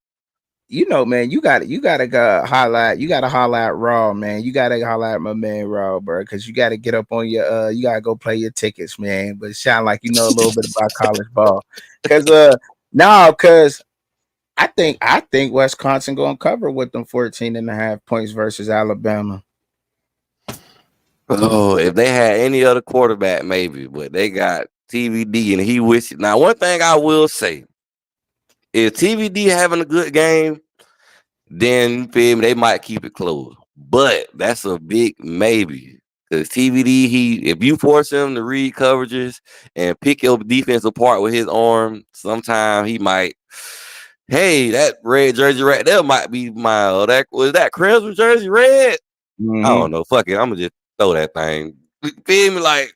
man, you gotta go highlight. You gotta highlight Raw, man. You gotta highlight my man Raw, bro, because you gotta get up on your you gotta go play your tickets, man. But it sound like you know a little bit about college ball. Cause no, cause I think Wisconsin gonna cover with them 14 and a half points versus Alabama. Oh, if they had any other quarterback, maybe, but they got TVD, and he wishes. Now, one thing I will say, if TVD having a good game, then feel me, they might keep it close. But that's a big maybe. Because TVD, if you force him to read coverages and pick your defense apart with his arm, sometimes he might. Hey, that red jersey right there might be my. That was that crimson jersey red. I Mm-hmm. don't know. Fuck it, I'm gonna just throw that thing. Feel me? Like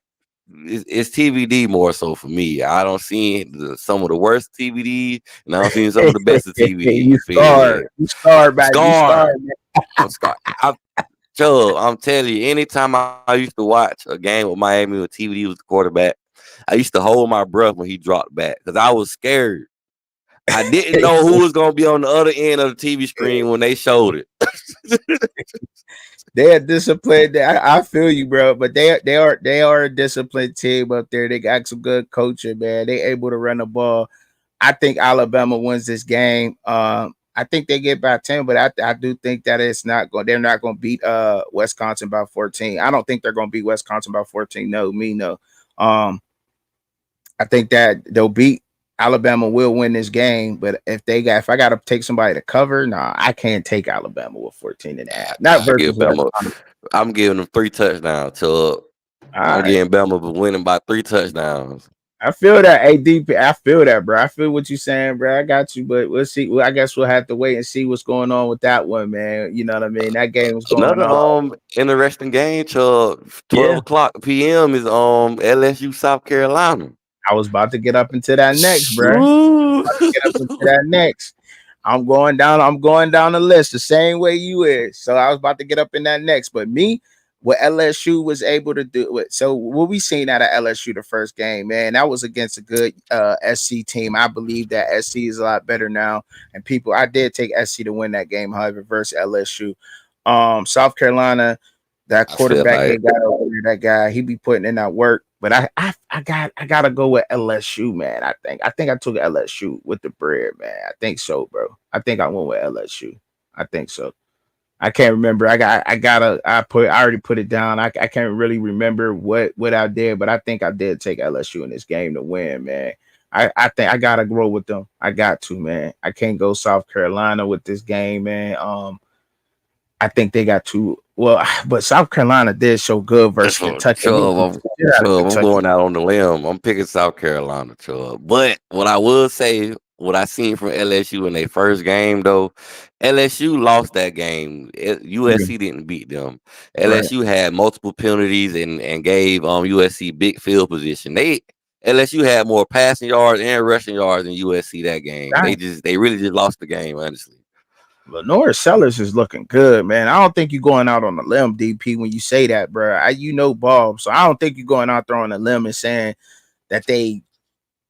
it's TVD more so for me. I don't see some of the worst TVD, and I don't see some of the best of TVD. You You feel me? scarred. You scarred, baby. You Scar. scarred, man. I'm scar. Chubb, I'm telling you, anytime I used to watch a game with Miami when TVD was the quarterback, I used to hold my breath when he dropped back because I was scared. I didn't know who was gonna be on the other end of the TV screen when they showed it. They are disciplined. I feel you, bro. But they are a disciplined team up there. They got some good coaching, man. They able to run the ball. I think Alabama wins this game. I think they get by 10, but I do think that it's not going. They're not going to beat Wisconsin by 14. I don't think they're going to beat Wisconsin by 14. No, me no. Um, I think that they'll beat Alabama will win this game, but if I got to take somebody to cover, nah, I can't take Alabama with 14 and a half. Not I give versus Bama. Wisconsin. I'm giving them 3 touchdowns. Chubb. All I'm right. getting Bama for winning by 3 touchdowns. I feel that ADP. I feel that, bro. I feel what you're saying, bro. I got you, but we'll see. Well, I guess we'll have to wait and see what's going on with that one, man. You know what I mean? That game was going Another on. interesting game, Chubb. 12 Yeah, o'clock p.m. is LSU South Carolina. I was about to get up into that next, bro. Ooh. About to get up into that next. I'm going down. I'm going down the list the same way you is. So I was about to get up in that next. But me, what LSU was able to do. So what we seen out of LSU the first game, man, that was against a good SC team. I believe that SC is a lot better now. And people, I did take SC to win that game, however, versus LSU. South Carolina, that I feel quarterback they like got over there, that guy, he be putting in that work. But I gotta go with LSU, man. I think I took LSU with the bread, man. I think so, bro. I think I went with LSU. I think so. I can't remember. I already put it down. I can't really remember what I did, but I think I did take LSU in this game to win, man. I think I gotta grow with them. I got to, man. I can't go South Carolina with this game, man. I think they got two. Well, but South Carolina did show good versus Kentucky. They beat Chubb, the shit out of I'm Kentucky. going out on the limb. I'm picking South Carolina, Chubb. But what I will say, what I seen from LSU in their first game, though, LSU lost that game. Yeah, USC didn't beat them. right. LSU had multiple penalties and gave USC big field position. LSU had more passing yards and rushing yards than USC that game. Right. They really just lost the game, honestly. Lenore Sellers is looking good, man. I don't think you're going out on a limb, DP, when you say that, bro. You know Bob, so I don't think you're going out there on a limb and saying that they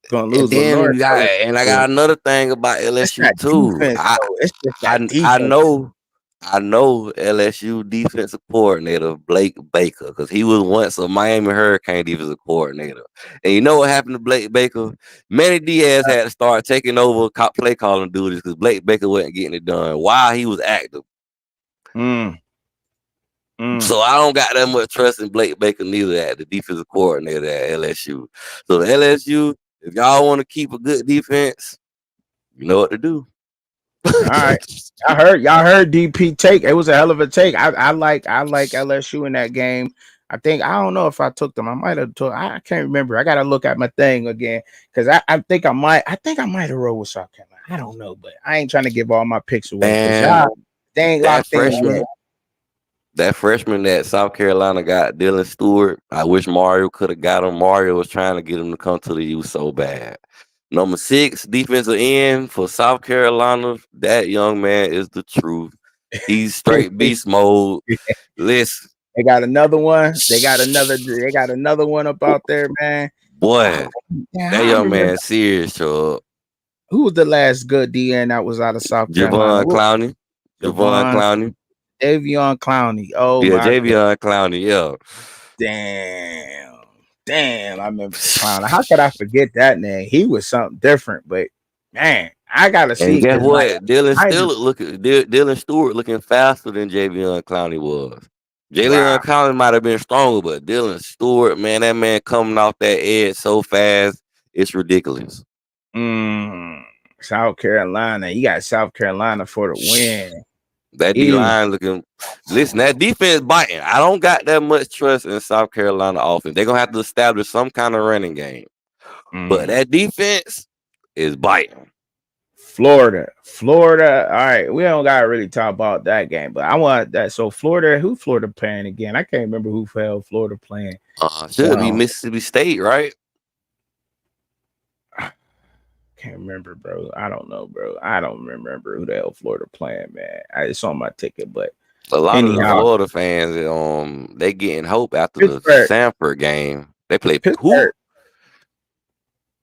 gonna And lose. then Lenore Sellers is I good. got another thing about It's LSU that too. defense, though. It's just that I defense. know LSU defensive coordinator Blake Baker because he was once a Miami Hurricane defensive coordinator. And you know what happened to Blake Baker? Manny Diaz had to start taking over play calling duties because Blake Baker wasn't getting it done while he was active. Mm, mm. So I don't got that much trust in Blake Baker neither at the defensive coordinator at LSU. So the LSU, if y'all want to keep a good defense, you know what to do. All right. Y'all heard DP take. It was a hell of a take. I like LSU in that game. I don't know if I took them. I might have took. I can't remember. I gotta look at my thing again because I think I might have rolled with South Carolina. I don't know, but I ain't trying to give all my picks away because Man, y'all they ain't that locked in yet. freshman, that freshman that South Carolina got, Dylan Stewart. I wish Mario could have got him. Mario was trying to get him to come to the U so bad. Number 6, defensive end for South Carolina. That young man is the truth. He's straight beast mode. Listen, They got another one. They got another one up out there, man. boy, Oh, yeah, that I young remember man serious, Chubb. who was the last good DN that was out of South Carolina. Javon Clowney. Javon Javon Clowney. Davion Clowney. Oh Yeah, my god. Javion Clowney. Yeah. Damn. Damn. I remember the clown. How could I forget that name? He was something different, but man, I gotta And see guess because what? I Dylan Stewart looking faster than Javion Clowney was. Jalen wow. Clowney might have been stronger, but Dylan Stewart, man, that man coming off that edge so fast, it's ridiculous. Mm, South Carolina. You got South Carolina for the win. That D Ew. line looking. Listen, that defense biting. I don't got that much trust in South Carolina offense. They're gonna have to establish some kind of running game. But Mm. that defense is biting. Florida. All right, we don't gotta really talk about that game, but I want that. So Florida, who Florida playing again? I can't remember who fell Florida playing. Should be Um, Mississippi State, right? can't remember, bro. I don't know, bro. I don't remember who the hell Florida playing, man. It's on my ticket, but A lot of the anyhow, Florida fans, they getting hope after the Pittsburgh, Sanford game. They play who? Pittsburgh,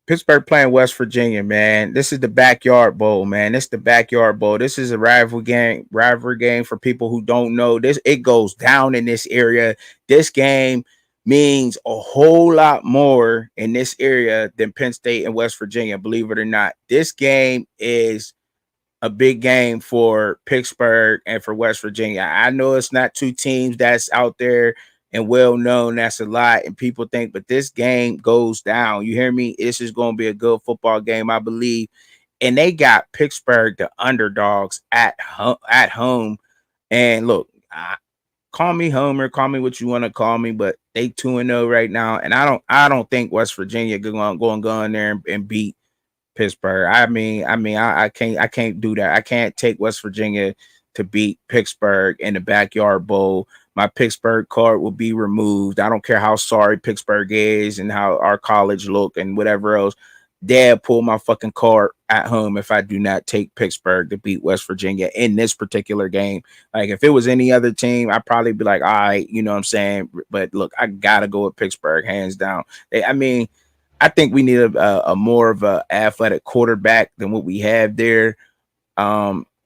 Pittsburgh playing West Virginia, man. This is the backyard bowl, man. This is the backyard bowl. This is a rivalry game for people who don't know. This it goes down in this area. This game means a whole lot more in this area than Penn State and West Virginia, believe it or not. This game is a big game for Pittsburgh and for West Virginia. I know it's not two teams that's out there and well known. That's a lot, and people think, but this game goes down. You hear me? This is going to be a good football game, I believe. And they got Pittsburgh, the underdogs, at home. And look, call me Homer, call me what you want to call me, but they 2-0 right now, and I don't think West Virginia going to go in there and beat Pittsburgh. I can't do that. I can't take West Virginia to beat Pittsburgh in the backyard bowl. My Pittsburgh card will be removed. I don't care how sorry Pittsburgh is and how our college look and whatever else. Dad pull my fucking card at home if I do not take Pittsburgh to beat West Virginia in this particular game. Like if it was any other team, I'd probably be like, all right, you know what I'm saying? But look, I gotta go with Pittsburgh hands down. I think we need a more of a athletic quarterback than what we have there.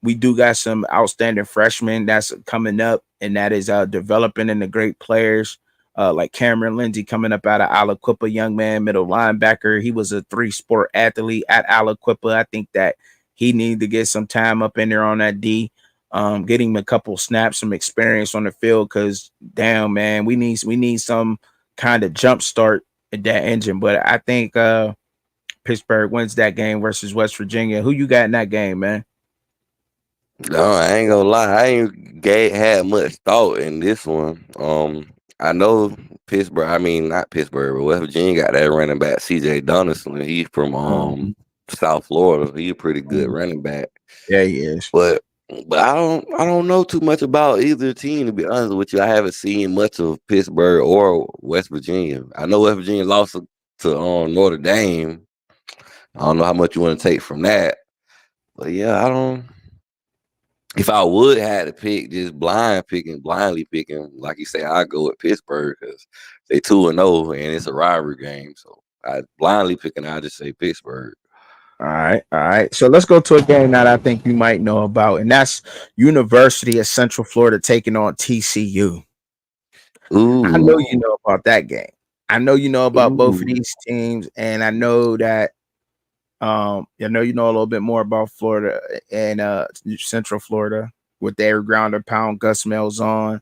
We do got some outstanding freshmen that's coming up, and that is developing into great players. Like Cameron Lindsay coming up out of Aliquippa, young man, middle linebacker. He was a 3-sport athlete at Aliquippa. I think that he needed to get some time up in there on that D. Getting him a couple snaps, some experience on the field, because damn man, we need some kind of jump start at that engine. But I think Pittsburgh wins that game versus West Virginia. Who you got in that game, man? No, I ain't gonna lie. I ain't had much thought in this one. I know Pittsburgh. I mean, not Pittsburgh, but West Virginia got that running back, C.J. Donaldson. He's from Mhm. South Florida. He's a pretty good Mhm. running back. Yeah, he is. But I don't know too much about either team, to be honest with you. I haven't seen much of Pittsburgh or West Virginia. I know West Virginia lost to Notre Dame. I don't know how much you want to take from that. But yeah, I don't. If I would have to pick, just blindly picking, like you say, I go with Pittsburgh because they 2-0 and it's a rivalry game. So I blindly picking, I just say Pittsburgh. All right, all right. So let's go to a game that I think you might know about, and that's University of Central Florida taking on TCU. I know Ooh, you know about that game. I know you know about both of ooh, these teams, and I know that I know you know a little bit more about Florida and Central Florida with their ground and pound Gus Malzahn.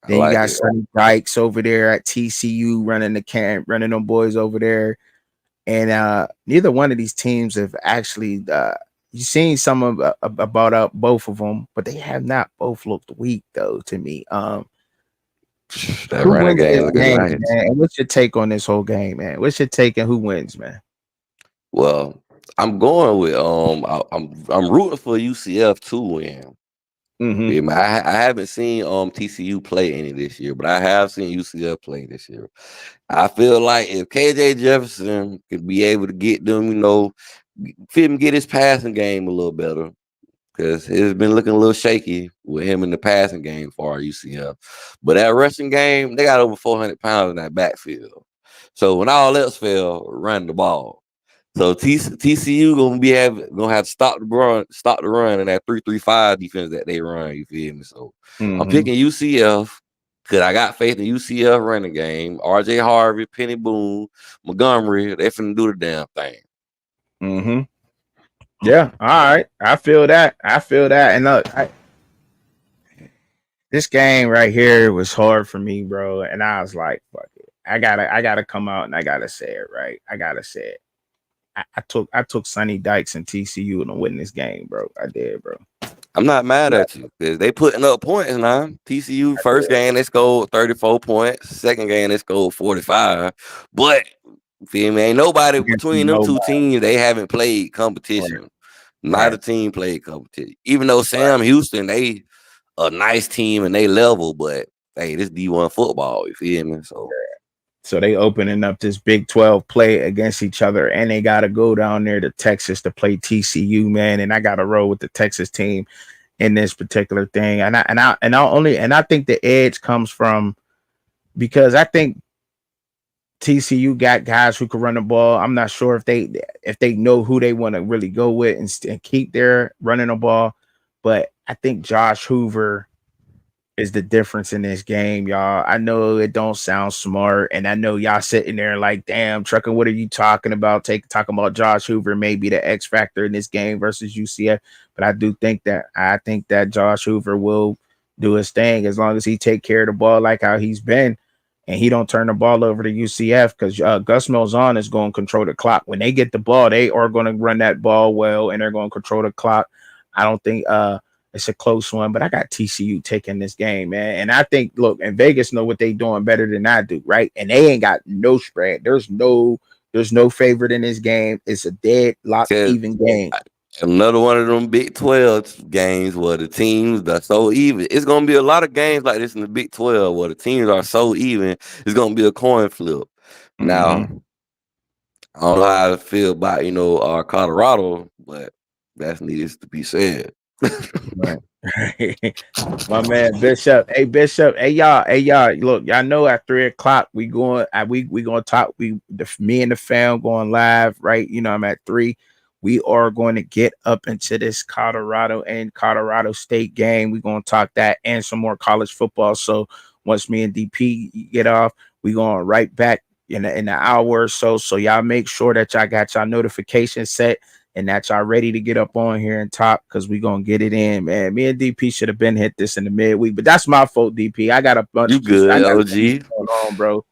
I Then you like got it. Sonny Dykes over there at TCU running the camp, running them boys over there. And neither one of these teams have actually you've seen some of about both of them, but they have not both looked weak though to me. That Who running wins this game looking game, nice. man? And what's your take on this whole game, man? What's your take and who wins, man? Well, I'm going with I'm rooting for UCF to win. Mm-hmm. Yeah, man, I haven't seen TCU play any this year, but I have seen UCF play this year. I feel like if KJ Jefferson could be able to get them, fit him get his passing game a little better, because it's been looking a little shaky with him in the passing game for our UCF. But that rushing game, they got over 400 pounds in that backfield. So when all else fail, run the ball. So TCU gonna have to stop the run in that 3-3-5 defense that they run. You feel me? So I'm Mm-hmm. picking UCF because I got faith in UCF running game. RJ Harvey, Penny Boone, Montgomery, they finna do the damn thing. Mm-hmm. Yeah. All right. I feel that. I feel that. And look, this game right here was hard for me, bro. And I was like, fuck it. I gotta come out and I gotta say it, right? I gotta say it. I took Sonny Dykes and TCU to win this game, bro. I did, bro. I'm not mad at you because they putting up points now. TCU first game they scored 34 points. Second game they scored 45. But feel me, ain't nobody Against between them two nobody. teams. They haven't played Right. competition. Neither Right. team played competition. Even though Right. Sam Houston, they a nice team and they level, but hey, this D1 football. You feel me? So So they opening up this Big 12 play against each other, and they got to go down there to Texas to play TCU, man. And I got to roll with the Texas team in this particular thing. And I think the edge comes from because I think TCU got guys who can run the ball. I'm not sure if they know who they want to really go with and keep their running the ball, but I think Josh Hoover is the difference in this game, y'all. I know it don't sound smart, and I know y'all sitting there like, damn, Trucker, what are you talking about? Talking about Josh Hoover maybe the X factor in this game versus UCF. But I think that Josh Hoover will do his thing as long as he take care of the ball like how he's been, and he don't turn the ball over to UCF because Gus Malzahn is going to control the clock. When they get the ball, they are going to run that ball well, and they're going to control the clock. I don't think it's a close one, but I got TCU taking this game, man. And I think, look, and Vegas know what they doing better than I do, right? And they ain't got no spread. There's no favorite in this game. It's a dead lock even game. another one of them Big 12 games where the teams are so even. It's gonna be a lot of games like this in the Big 12 where the teams are so even. It's gonna be a coin flip. Now, I don't know how I feel about Colorado, but that's needed to be said. Right. My man Bishop. Hey Bishop. Hey y'all. Look, y'all know at 3 o'clock we going. We gonna talk. Me and the fam going live. Right. You know I'm at 3. We are going to get up into this Colorado and Colorado State game. We're going to talk that and some more college football. So once me and DP get off, we going right back in an hour or so. So y'all make sure that y'all got y'all notifications set and that y'all ready to get up on here and talk because we gonna get it in, man. Me and DP should have been hit this in the midweek, but that's my fault, DP. I got a bunch You good, I got OG? going on, bro.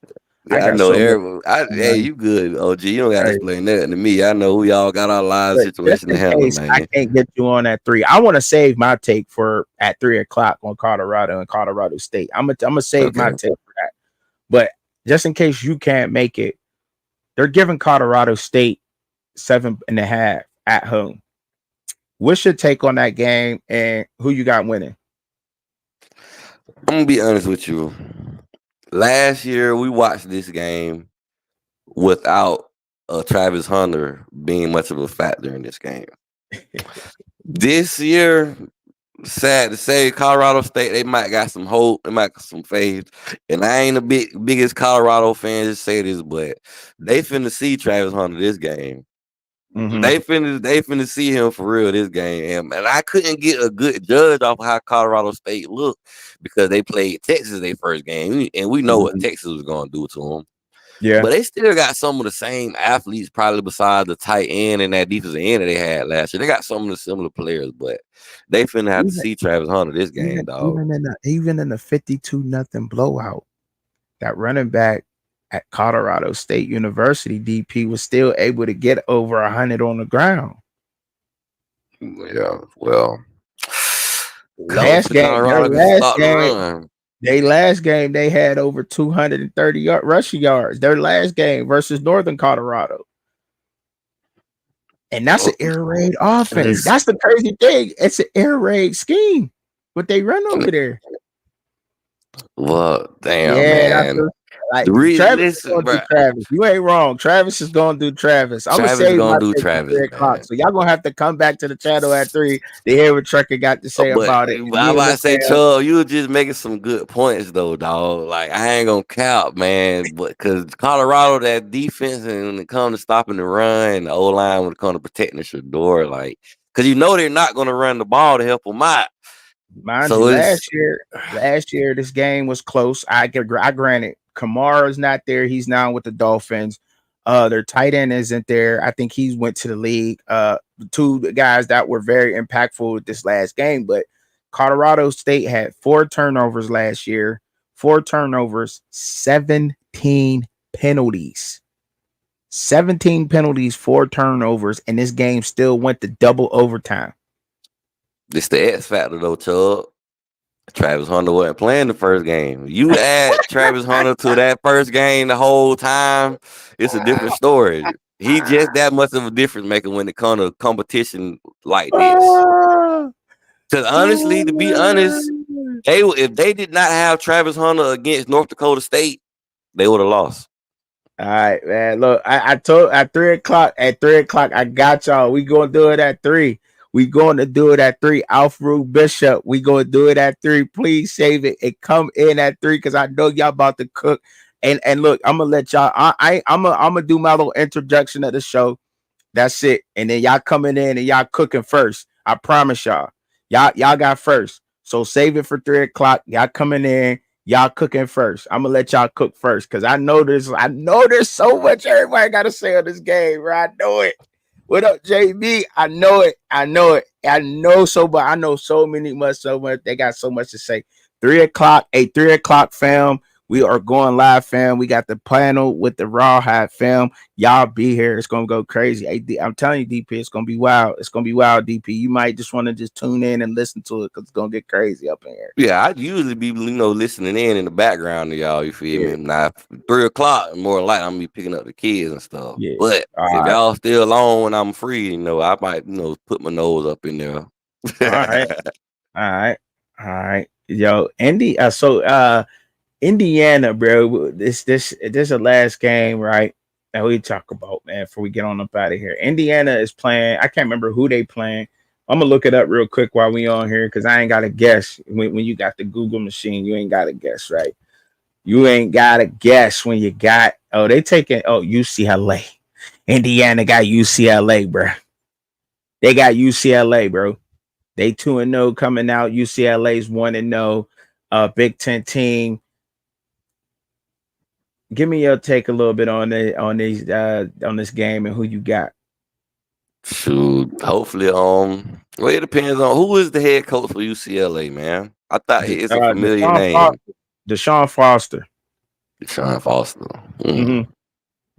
I Yeah, I got know so much everybody. going Hey, on. you good, OG? You don't got to Hey, explain that to me. I know we all got our lives but just situation to in handle, case I man. can't get you on at 3, I want to save my take for at 3 o'clock on Colorado and Colorado State. I'm gonna save my Okay. take for that. But just in case you can't make it, they're giving Colorado State 7.5 at home. What's your take on that game and who you got winning? I'm gonna be honest with you. Last year we watched this game without Travis Hunter being much of a factor in this game. This year, sad to say, Colorado State they might got some hope, they might got some faith, and I ain't the biggest Colorado fan to say this, but they finna see Travis Hunter this game. Mm-hmm. They finna see him for real this game, and I couldn't get a good judge off of how Colorado State looked because they played Texas their first game, and we know what Mm-hmm. Texas was gonna do to them. Yeah. But they still got some of the same athletes, probably besides the tight end and that defensive end that they had last year. They got some of the similar players, but they finna have to Even see Travis Hunter this game, even dog. even in the 52-0 blowout, that running back at Colorado State University, DP was still able to get over 100 on the ground. Yeah, well, Last hopefully game, Colorado can stop the run. last game they had over 230 rushing yards. Their last game versus Northern Colorado. And that's an Oh, air raid offense. this- That's the crazy thing. It's an air raid scheme. What they run over there. well, damn, Yeah, that's man. like The reason, Travis is listen, going to bro, do Travis. You ain't wrong. Travis is going to do Travis. I'm gonna Travis save my gonna do take for Travis, 3 o'clock. man. So y'all gonna have to come back to the channel at 3 to hear what Trucker got to say But about it. And I me and about the to say, fam, Chubb, you were just making some good points though, dog. Like I ain't gonna count, man. But because Colorado, that defense, and when it comes to stopping the run, and the O line when it comes to protecting the Shador, like because you know they're not gonna run the ball to help them out. mind you, So it's last year this game was close. I granted Kamara's not there. He's now with the Dolphins. Their tight end isn't there. I think he's went to the league. The two guys that were very impactful with this last game, but Colorado State had 4 turnovers last year. 4 turnovers, 17 penalties. 17 penalties, 4 turnovers, and this game still went to double overtime. This the X factor though, Chubb. Travis Hunter wasn't playing the first game. You add Travis Hunter to that first game the whole time, it's a different story. He just that much of a difference maker when it comes to competition like this. Because honestly, to be honest, if they did not have Travis Hunter against North Dakota State, they would have lost. All right, man. Look, I told at 3 o'clock. At 3 o'clock, I got y'all. We gonna do it at 3. We going to do it at 3. Alfred Bishop. We gonna do it at 3. Please save it and come in at 3 because I know y'all about to cook. And look, I'm gonna let y'all. I'm gonna do my little introduction of the show. That's it. And then y'all coming in and y'all cooking first. I promise y'all. Y'all got first. So save it for 3 o'clock. Y'all coming in. Y'all cooking first. I'm gonna let y'all cook first because I know there's so much everybody gotta say on this game, right? I know it. What up, JB? I know it. I know it. I know so, but I know so much. They got so much to say. 3 o'clock, 3 o'clock, fam. We are going live, fam. We got the panel with the Rawhide, fam. Y'all be here. It's gonna go crazy. I'm telling you, DP, it's gonna be wild. It's gonna be wild, DP. You might just want to just tune in and listen to it because it's gonna get crazy up in here. Yeah, I'd usually be, listening in the background to y'all, you feel Yeah, me? Now, 3 o'clock, more than likely, I'm gonna be picking up the kids and stuff. yeah. But All if right, y'all still on when I'm free, I might, put my nose up in there. all right, all right, all right. Yo, Indy. Indiana, bro. This is the last game, right? That we talk about, man, before we get on up out of here. Indiana is playing. I can't remember who they playing. I'm gonna look it up real quick while we on here because I ain't got to guess. When you got the Google machine, you ain't got to guess, right? You ain't got to guess when you got. Oh, they taking. Oh, UCLA. Indiana got UCLA, bro. They got UCLA, bro. They 2-0 coming out. UCLA's 1-0. Big Ten team. Give me your take a little bit on this game and who you got. Shoot, hopefully, well, it depends on who is the head coach for UCLA, man. I thought it's a familiar Deshaun name, Foster. Deshaun Foster. Sean Foster. Mm-hmm.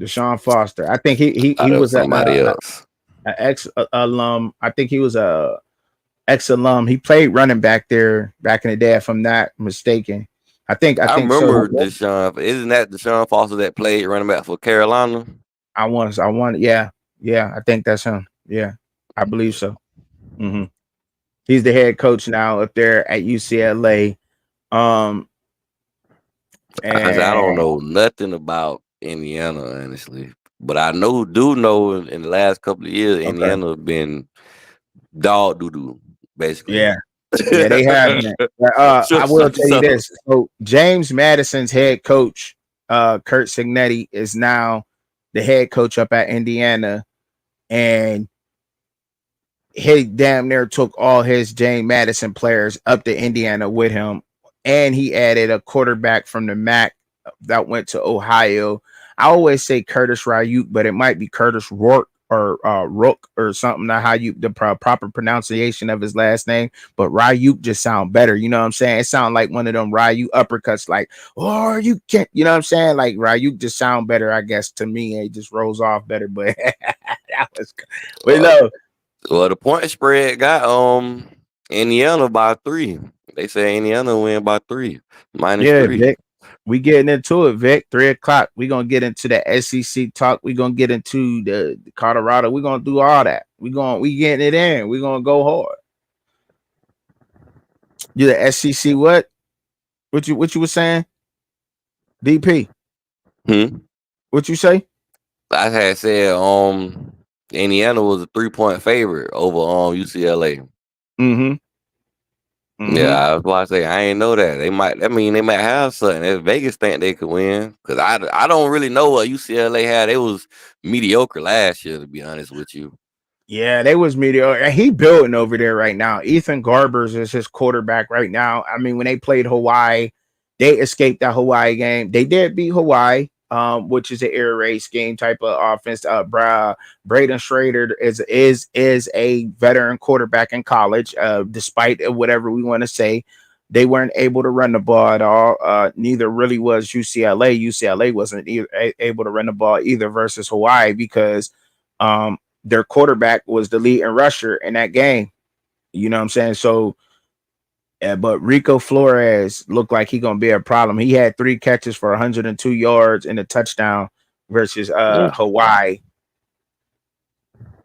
Deshaun Foster. I think Thought he it was was somebody else. a ex alum. I think he was a ex alum. He played running back there back in the day, if I'm not mistaken. I I think so. remember Deshaun. Isn't that Deshaun Foster that played running back for Carolina? Yeah, I think that's him. Yeah, I believe so. Mm-hmm. He's the head coach now up there at UCLA. Um, I don't and know nothing about Indiana, honestly. But I do know in the last couple of years, okay, Indiana been dog doo doo, basically. yeah, they have been. so, I so, will tell you so this. So James Madison's head coach, Kurt Signetti, is now the head coach up at Indiana, and he damn near took all his James Madison players up to Indiana with him, and he added a quarterback from the MAC that went to Ohio. I always say Curtis Ryuk, but it might be Curtis Rourke or Rook or something. Not how you the proper pronunciation of his last name, but Ryuk just sound better. You know what I'm saying? It sound like one of them Ryu uppercuts, like or you can't. You know what I'm saying? Like Ryuk just sound better, I guess to me. It just rolls off better, but that was. But uh, no, well, the point spread got Indiana by 3. They say Indiana win by 3, minus yeah, 3. Vic. We getting into it, Vic. 3 o'clock. We gonna get into the SEC talk. We gonna get into the Colorado. We gonna do all that. We getting it in. We gonna go hard. You the SEC what? What you was saying? DP. Hmm? What you say? I had said Indiana was a 3-point favorite over UCLA. Mm-hmm. Yeah, Mm-hmm. I was about to say I ain't know that. They might have something. If Vegas think they could win, because I don't really know what UCLA had. It was mediocre last year, to be honest with you. Yeah, they was mediocre. And he building over there right now. Ethan Garbers is his quarterback right now. I mean, when they played Hawaii, they escaped that Hawaii game. They did beat Hawaii, which is an air raid scheme type of offense. Braden Schrader is a veteran quarterback in college. Despite whatever we want to say, they weren't able to run the ball at all. Neither really was UCLA. UCLA wasn't able to run the ball either versus Hawaii because um their quarterback was the leading rusher in that game. You know what I'm saying? So, but Rico Flores looked like he gonna be a problem. He had 3 catches for 102 yards and a touchdown versus Hawaii.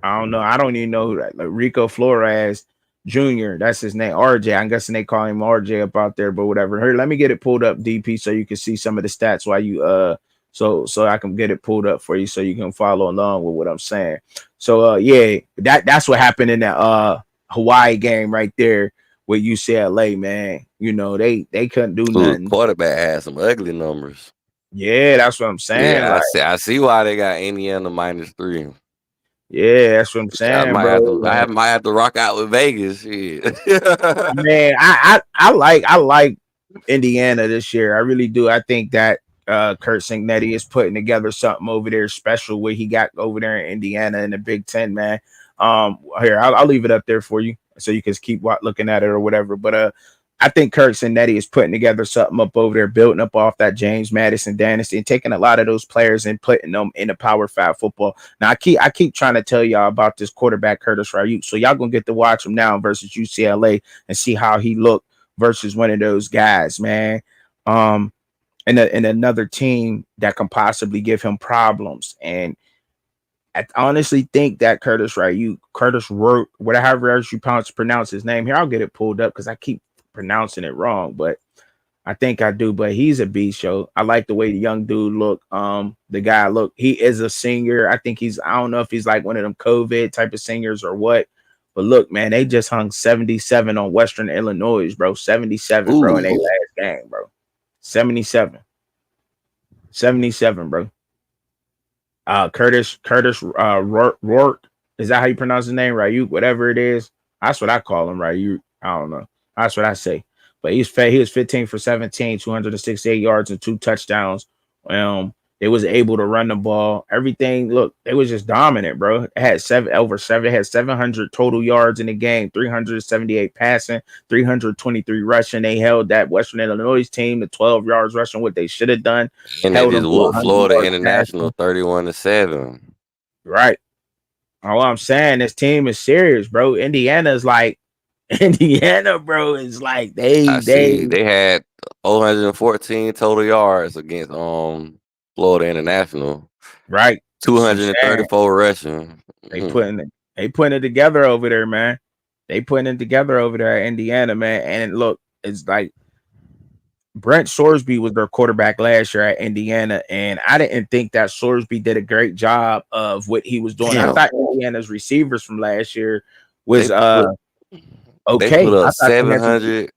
I don't know. I don't even know who that. Like Rico Flores Jr. That's his name. RJ. I'm guessing they call him RJ up out there, but whatever. Here, let me get it pulled up, DP, so you can see some of the stats while you so I can get it pulled up for you so you can follow along with what I'm saying. So yeah, that's what happened in that Hawaii game right there with UCLA, man. You know, they couldn't do Ooh, nothing. quarterback had some ugly numbers. Yeah, that's what I'm saying. Yeah, Like, I see why they got Indiana -3. yeah, that's what I'm I saying, might bro. have to Like, might have to rock out with Vegas. Shit. man, I like Indiana this year. I really do. I think that Kurt Signetti is putting together something over there special what he got over there in Indiana in the Big Ten, man. Here, I'll leave it up there for you so you can keep looking at it or whatever. But I think Kurt Signetti is putting together something up over there, building up off that James Madison dynasty and taking a lot of those players and putting them in the Power Five football. Now I keep trying to tell y'all about this quarterback Curtis Ryuk, so y'all gonna get to watch him now versus UCLA and see how he looked versus one of those guys, man. And another team that can possibly give him problems. And I honestly think that Curtis Rourke, whatever else you pronounce his name here, I'll get it pulled up because I keep pronouncing it wrong, but I think I do. But he's a beast, yo. I like the way the young dude look. The guy look, he is a senior. I think I don't know if he's like one of them COVID type of seniors or what. But look, man, they just hung 77 on Western Illinois, bro. 77, bro, in their Ooh, last game, bro. 77. 77, bro. Curtis Rourke. Is that how you pronounce his name? Ryuk, whatever it is. That's what I call him, Ryuk. I don't know. That's what I say. But he was 15 for 17, 268 yards and 2 touchdowns. They was able to run the ball. Everything, look, they was just dominant, bro. It had it had 700 total yards in the game, 378 passing, 323 rushing. They held that Western Illinois team to 12 yards rushing, what they should have done. and they Held just them to whooped 100 Florida yards International passing. 31-7. Right. All I'm saying, this team is serious, bro. Indiana's like Indiana, bro, is like I see they had 414 total yards against Florida International, right. That's what I'm saying. 234 rushing. They putting it together over there, man. They putting it together over there at Indiana, man. And look, it's like Brent Sorsby was their quarterback last year at Indiana, and I didn't think that Sorsby did a great job of what he was doing. I Damn, thought Indiana's receivers from last year they was put they put okay. I up thought they had some. 700.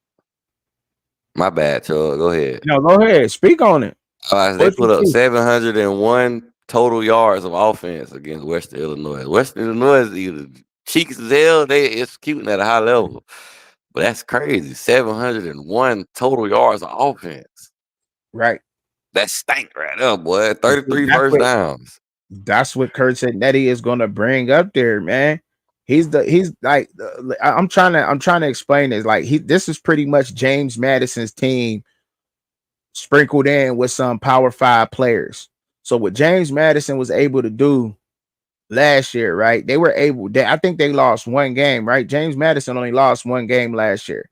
My bad, Chuck. Go ahead. No, go ahead, speak on it. They What you put up see? 701 total yards of offense against Western Illinois. Western Illinois is either cheeks as hell, they executing at a high level. But that's crazy. 701 total yards of offense. Right. That stank right there, boy. 33 That's first what downs. that's what Kurt Nettie is gonna bring up there, man. He's like I'm trying to explain this. Like this is pretty much James Madison's team sprinkled in with some Power Five players. So what James Madison was able to do last year, right? I think they lost one game, right? James Madison only lost one game last year.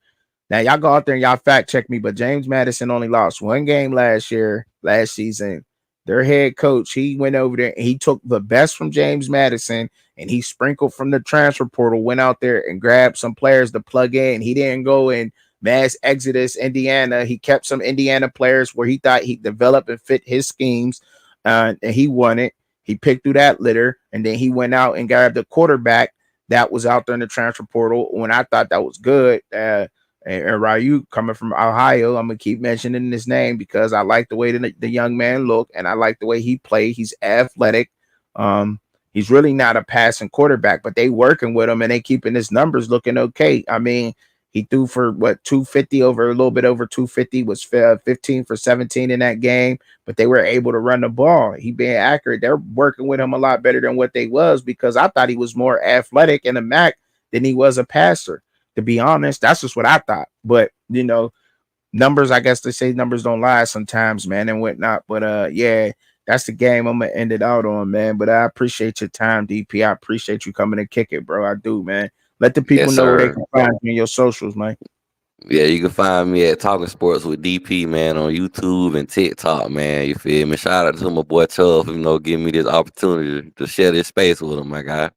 Now y'all go out there and y'all fact check me, but James Madison only lost one game last season. Their head coach, he went over there and he took the best from James Madison and he sprinkled from the transfer portal, went out there and grabbed some players to plug in. He didn't go and mass exodus Indiana. He kept some Indiana players where he thought he developed and fit his schemes, and he won it. He picked through that litter, and then he went out and grabbed the quarterback that was out there in the transfer portal. When I thought that was good, and Ryu coming from Ohio, I'm gonna keep mentioning his name because I like the way the young man look, and I like the way he played. He's athletic. He's really not a passing quarterback, but they working with him and they keeping his numbers looking okay. I mean, he threw for what 250 over a little bit over 250, was 15 for 17 in that game, but they were able to run the ball. He being accurate. They're working with him a lot better than what they was because I thought he was more athletic in the MAC than he was a passer. To be honest, that's just what I thought. But numbers, I guess they say numbers don't lie sometimes, man, and whatnot. But yeah, that's the game I'm gonna end it out on, man. But I appreciate your time, DP. I appreciate you coming to kick it, bro. I do, man. Let the people Yes, know where they sir. can find you in your socials, man. Yeah, you can find me at Talking Sports with DP, man, on YouTube and TikTok, man. You feel me? Shout out to my boy Chubb, giving me this opportunity to share this space with him, my guy.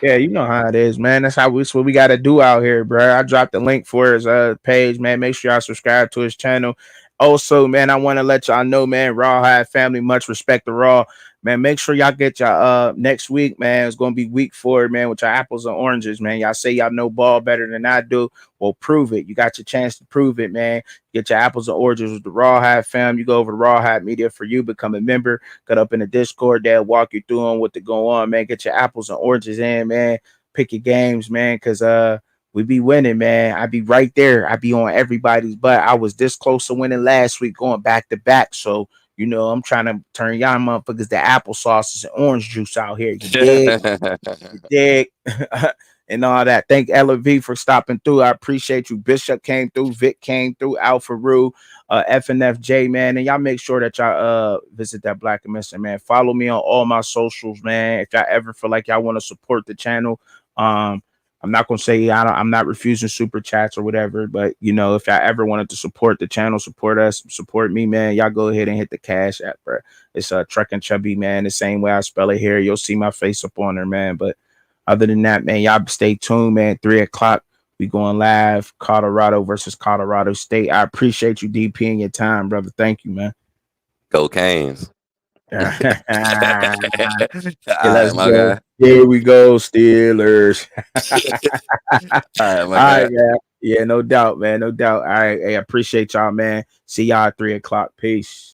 Yeah, you know how it is, man. That's what we got to do out here, bro. I dropped the link for his page, man. Make sure y'all subscribe to his channel. Also, man, I want to let y'all know, man, Rawhide family, much respect to Raw. Man, make sure y'all get y'all next week, man. It's gonna be week 4, man, with your apples and oranges, man. Y'all say y'all know ball better than I do. Well, prove it. You got your chance to prove it, man. Get your apples and oranges with the Rawhide fam. You go over to Rawhide Media for you, become a member. Got up in the Discord, they'll walk you through on what to go on, man. Get your apples and oranges in, man. Pick your games, man, because we be winning, man. I be right there. I be on everybody's butt. I was this close to winning last week, going back to back. So, I'm trying to turn y'all motherfuckers to applesauces and orange juice out here. You dig? You dig? And all that. Thank Ella V for stopping through. I appreciate you. Bishop came through, Vic came through, Alpha Rue, FNFJ, man. And y'all make sure that y'all visit that Black and Missing, man. Follow me on all my socials, man. If y'all ever feel like y'all want to support the channel, I'm not gonna say I'm not refusing super chats or whatever, but if y'all ever wanted to support the channel, support us, support me, man, y'all go ahead and hit the cash app, bro. It's Truck and Chubby, man. The same way I spell it here. You'll see my face up on there, man. But other than that, man, y'all stay tuned, man. 3 o'clock, we going live. Colorado versus Colorado State. I appreciate you, DP, and your time, brother. Thank you, man. Go Canes. Yeah, All right, let's my go. guy. Here we go, Steelers. All right, my All right, guy. man. Yeah, no doubt, man. No doubt. All right. Hey, I appreciate y'all, man. See y'all at 3 o'clock. Peace.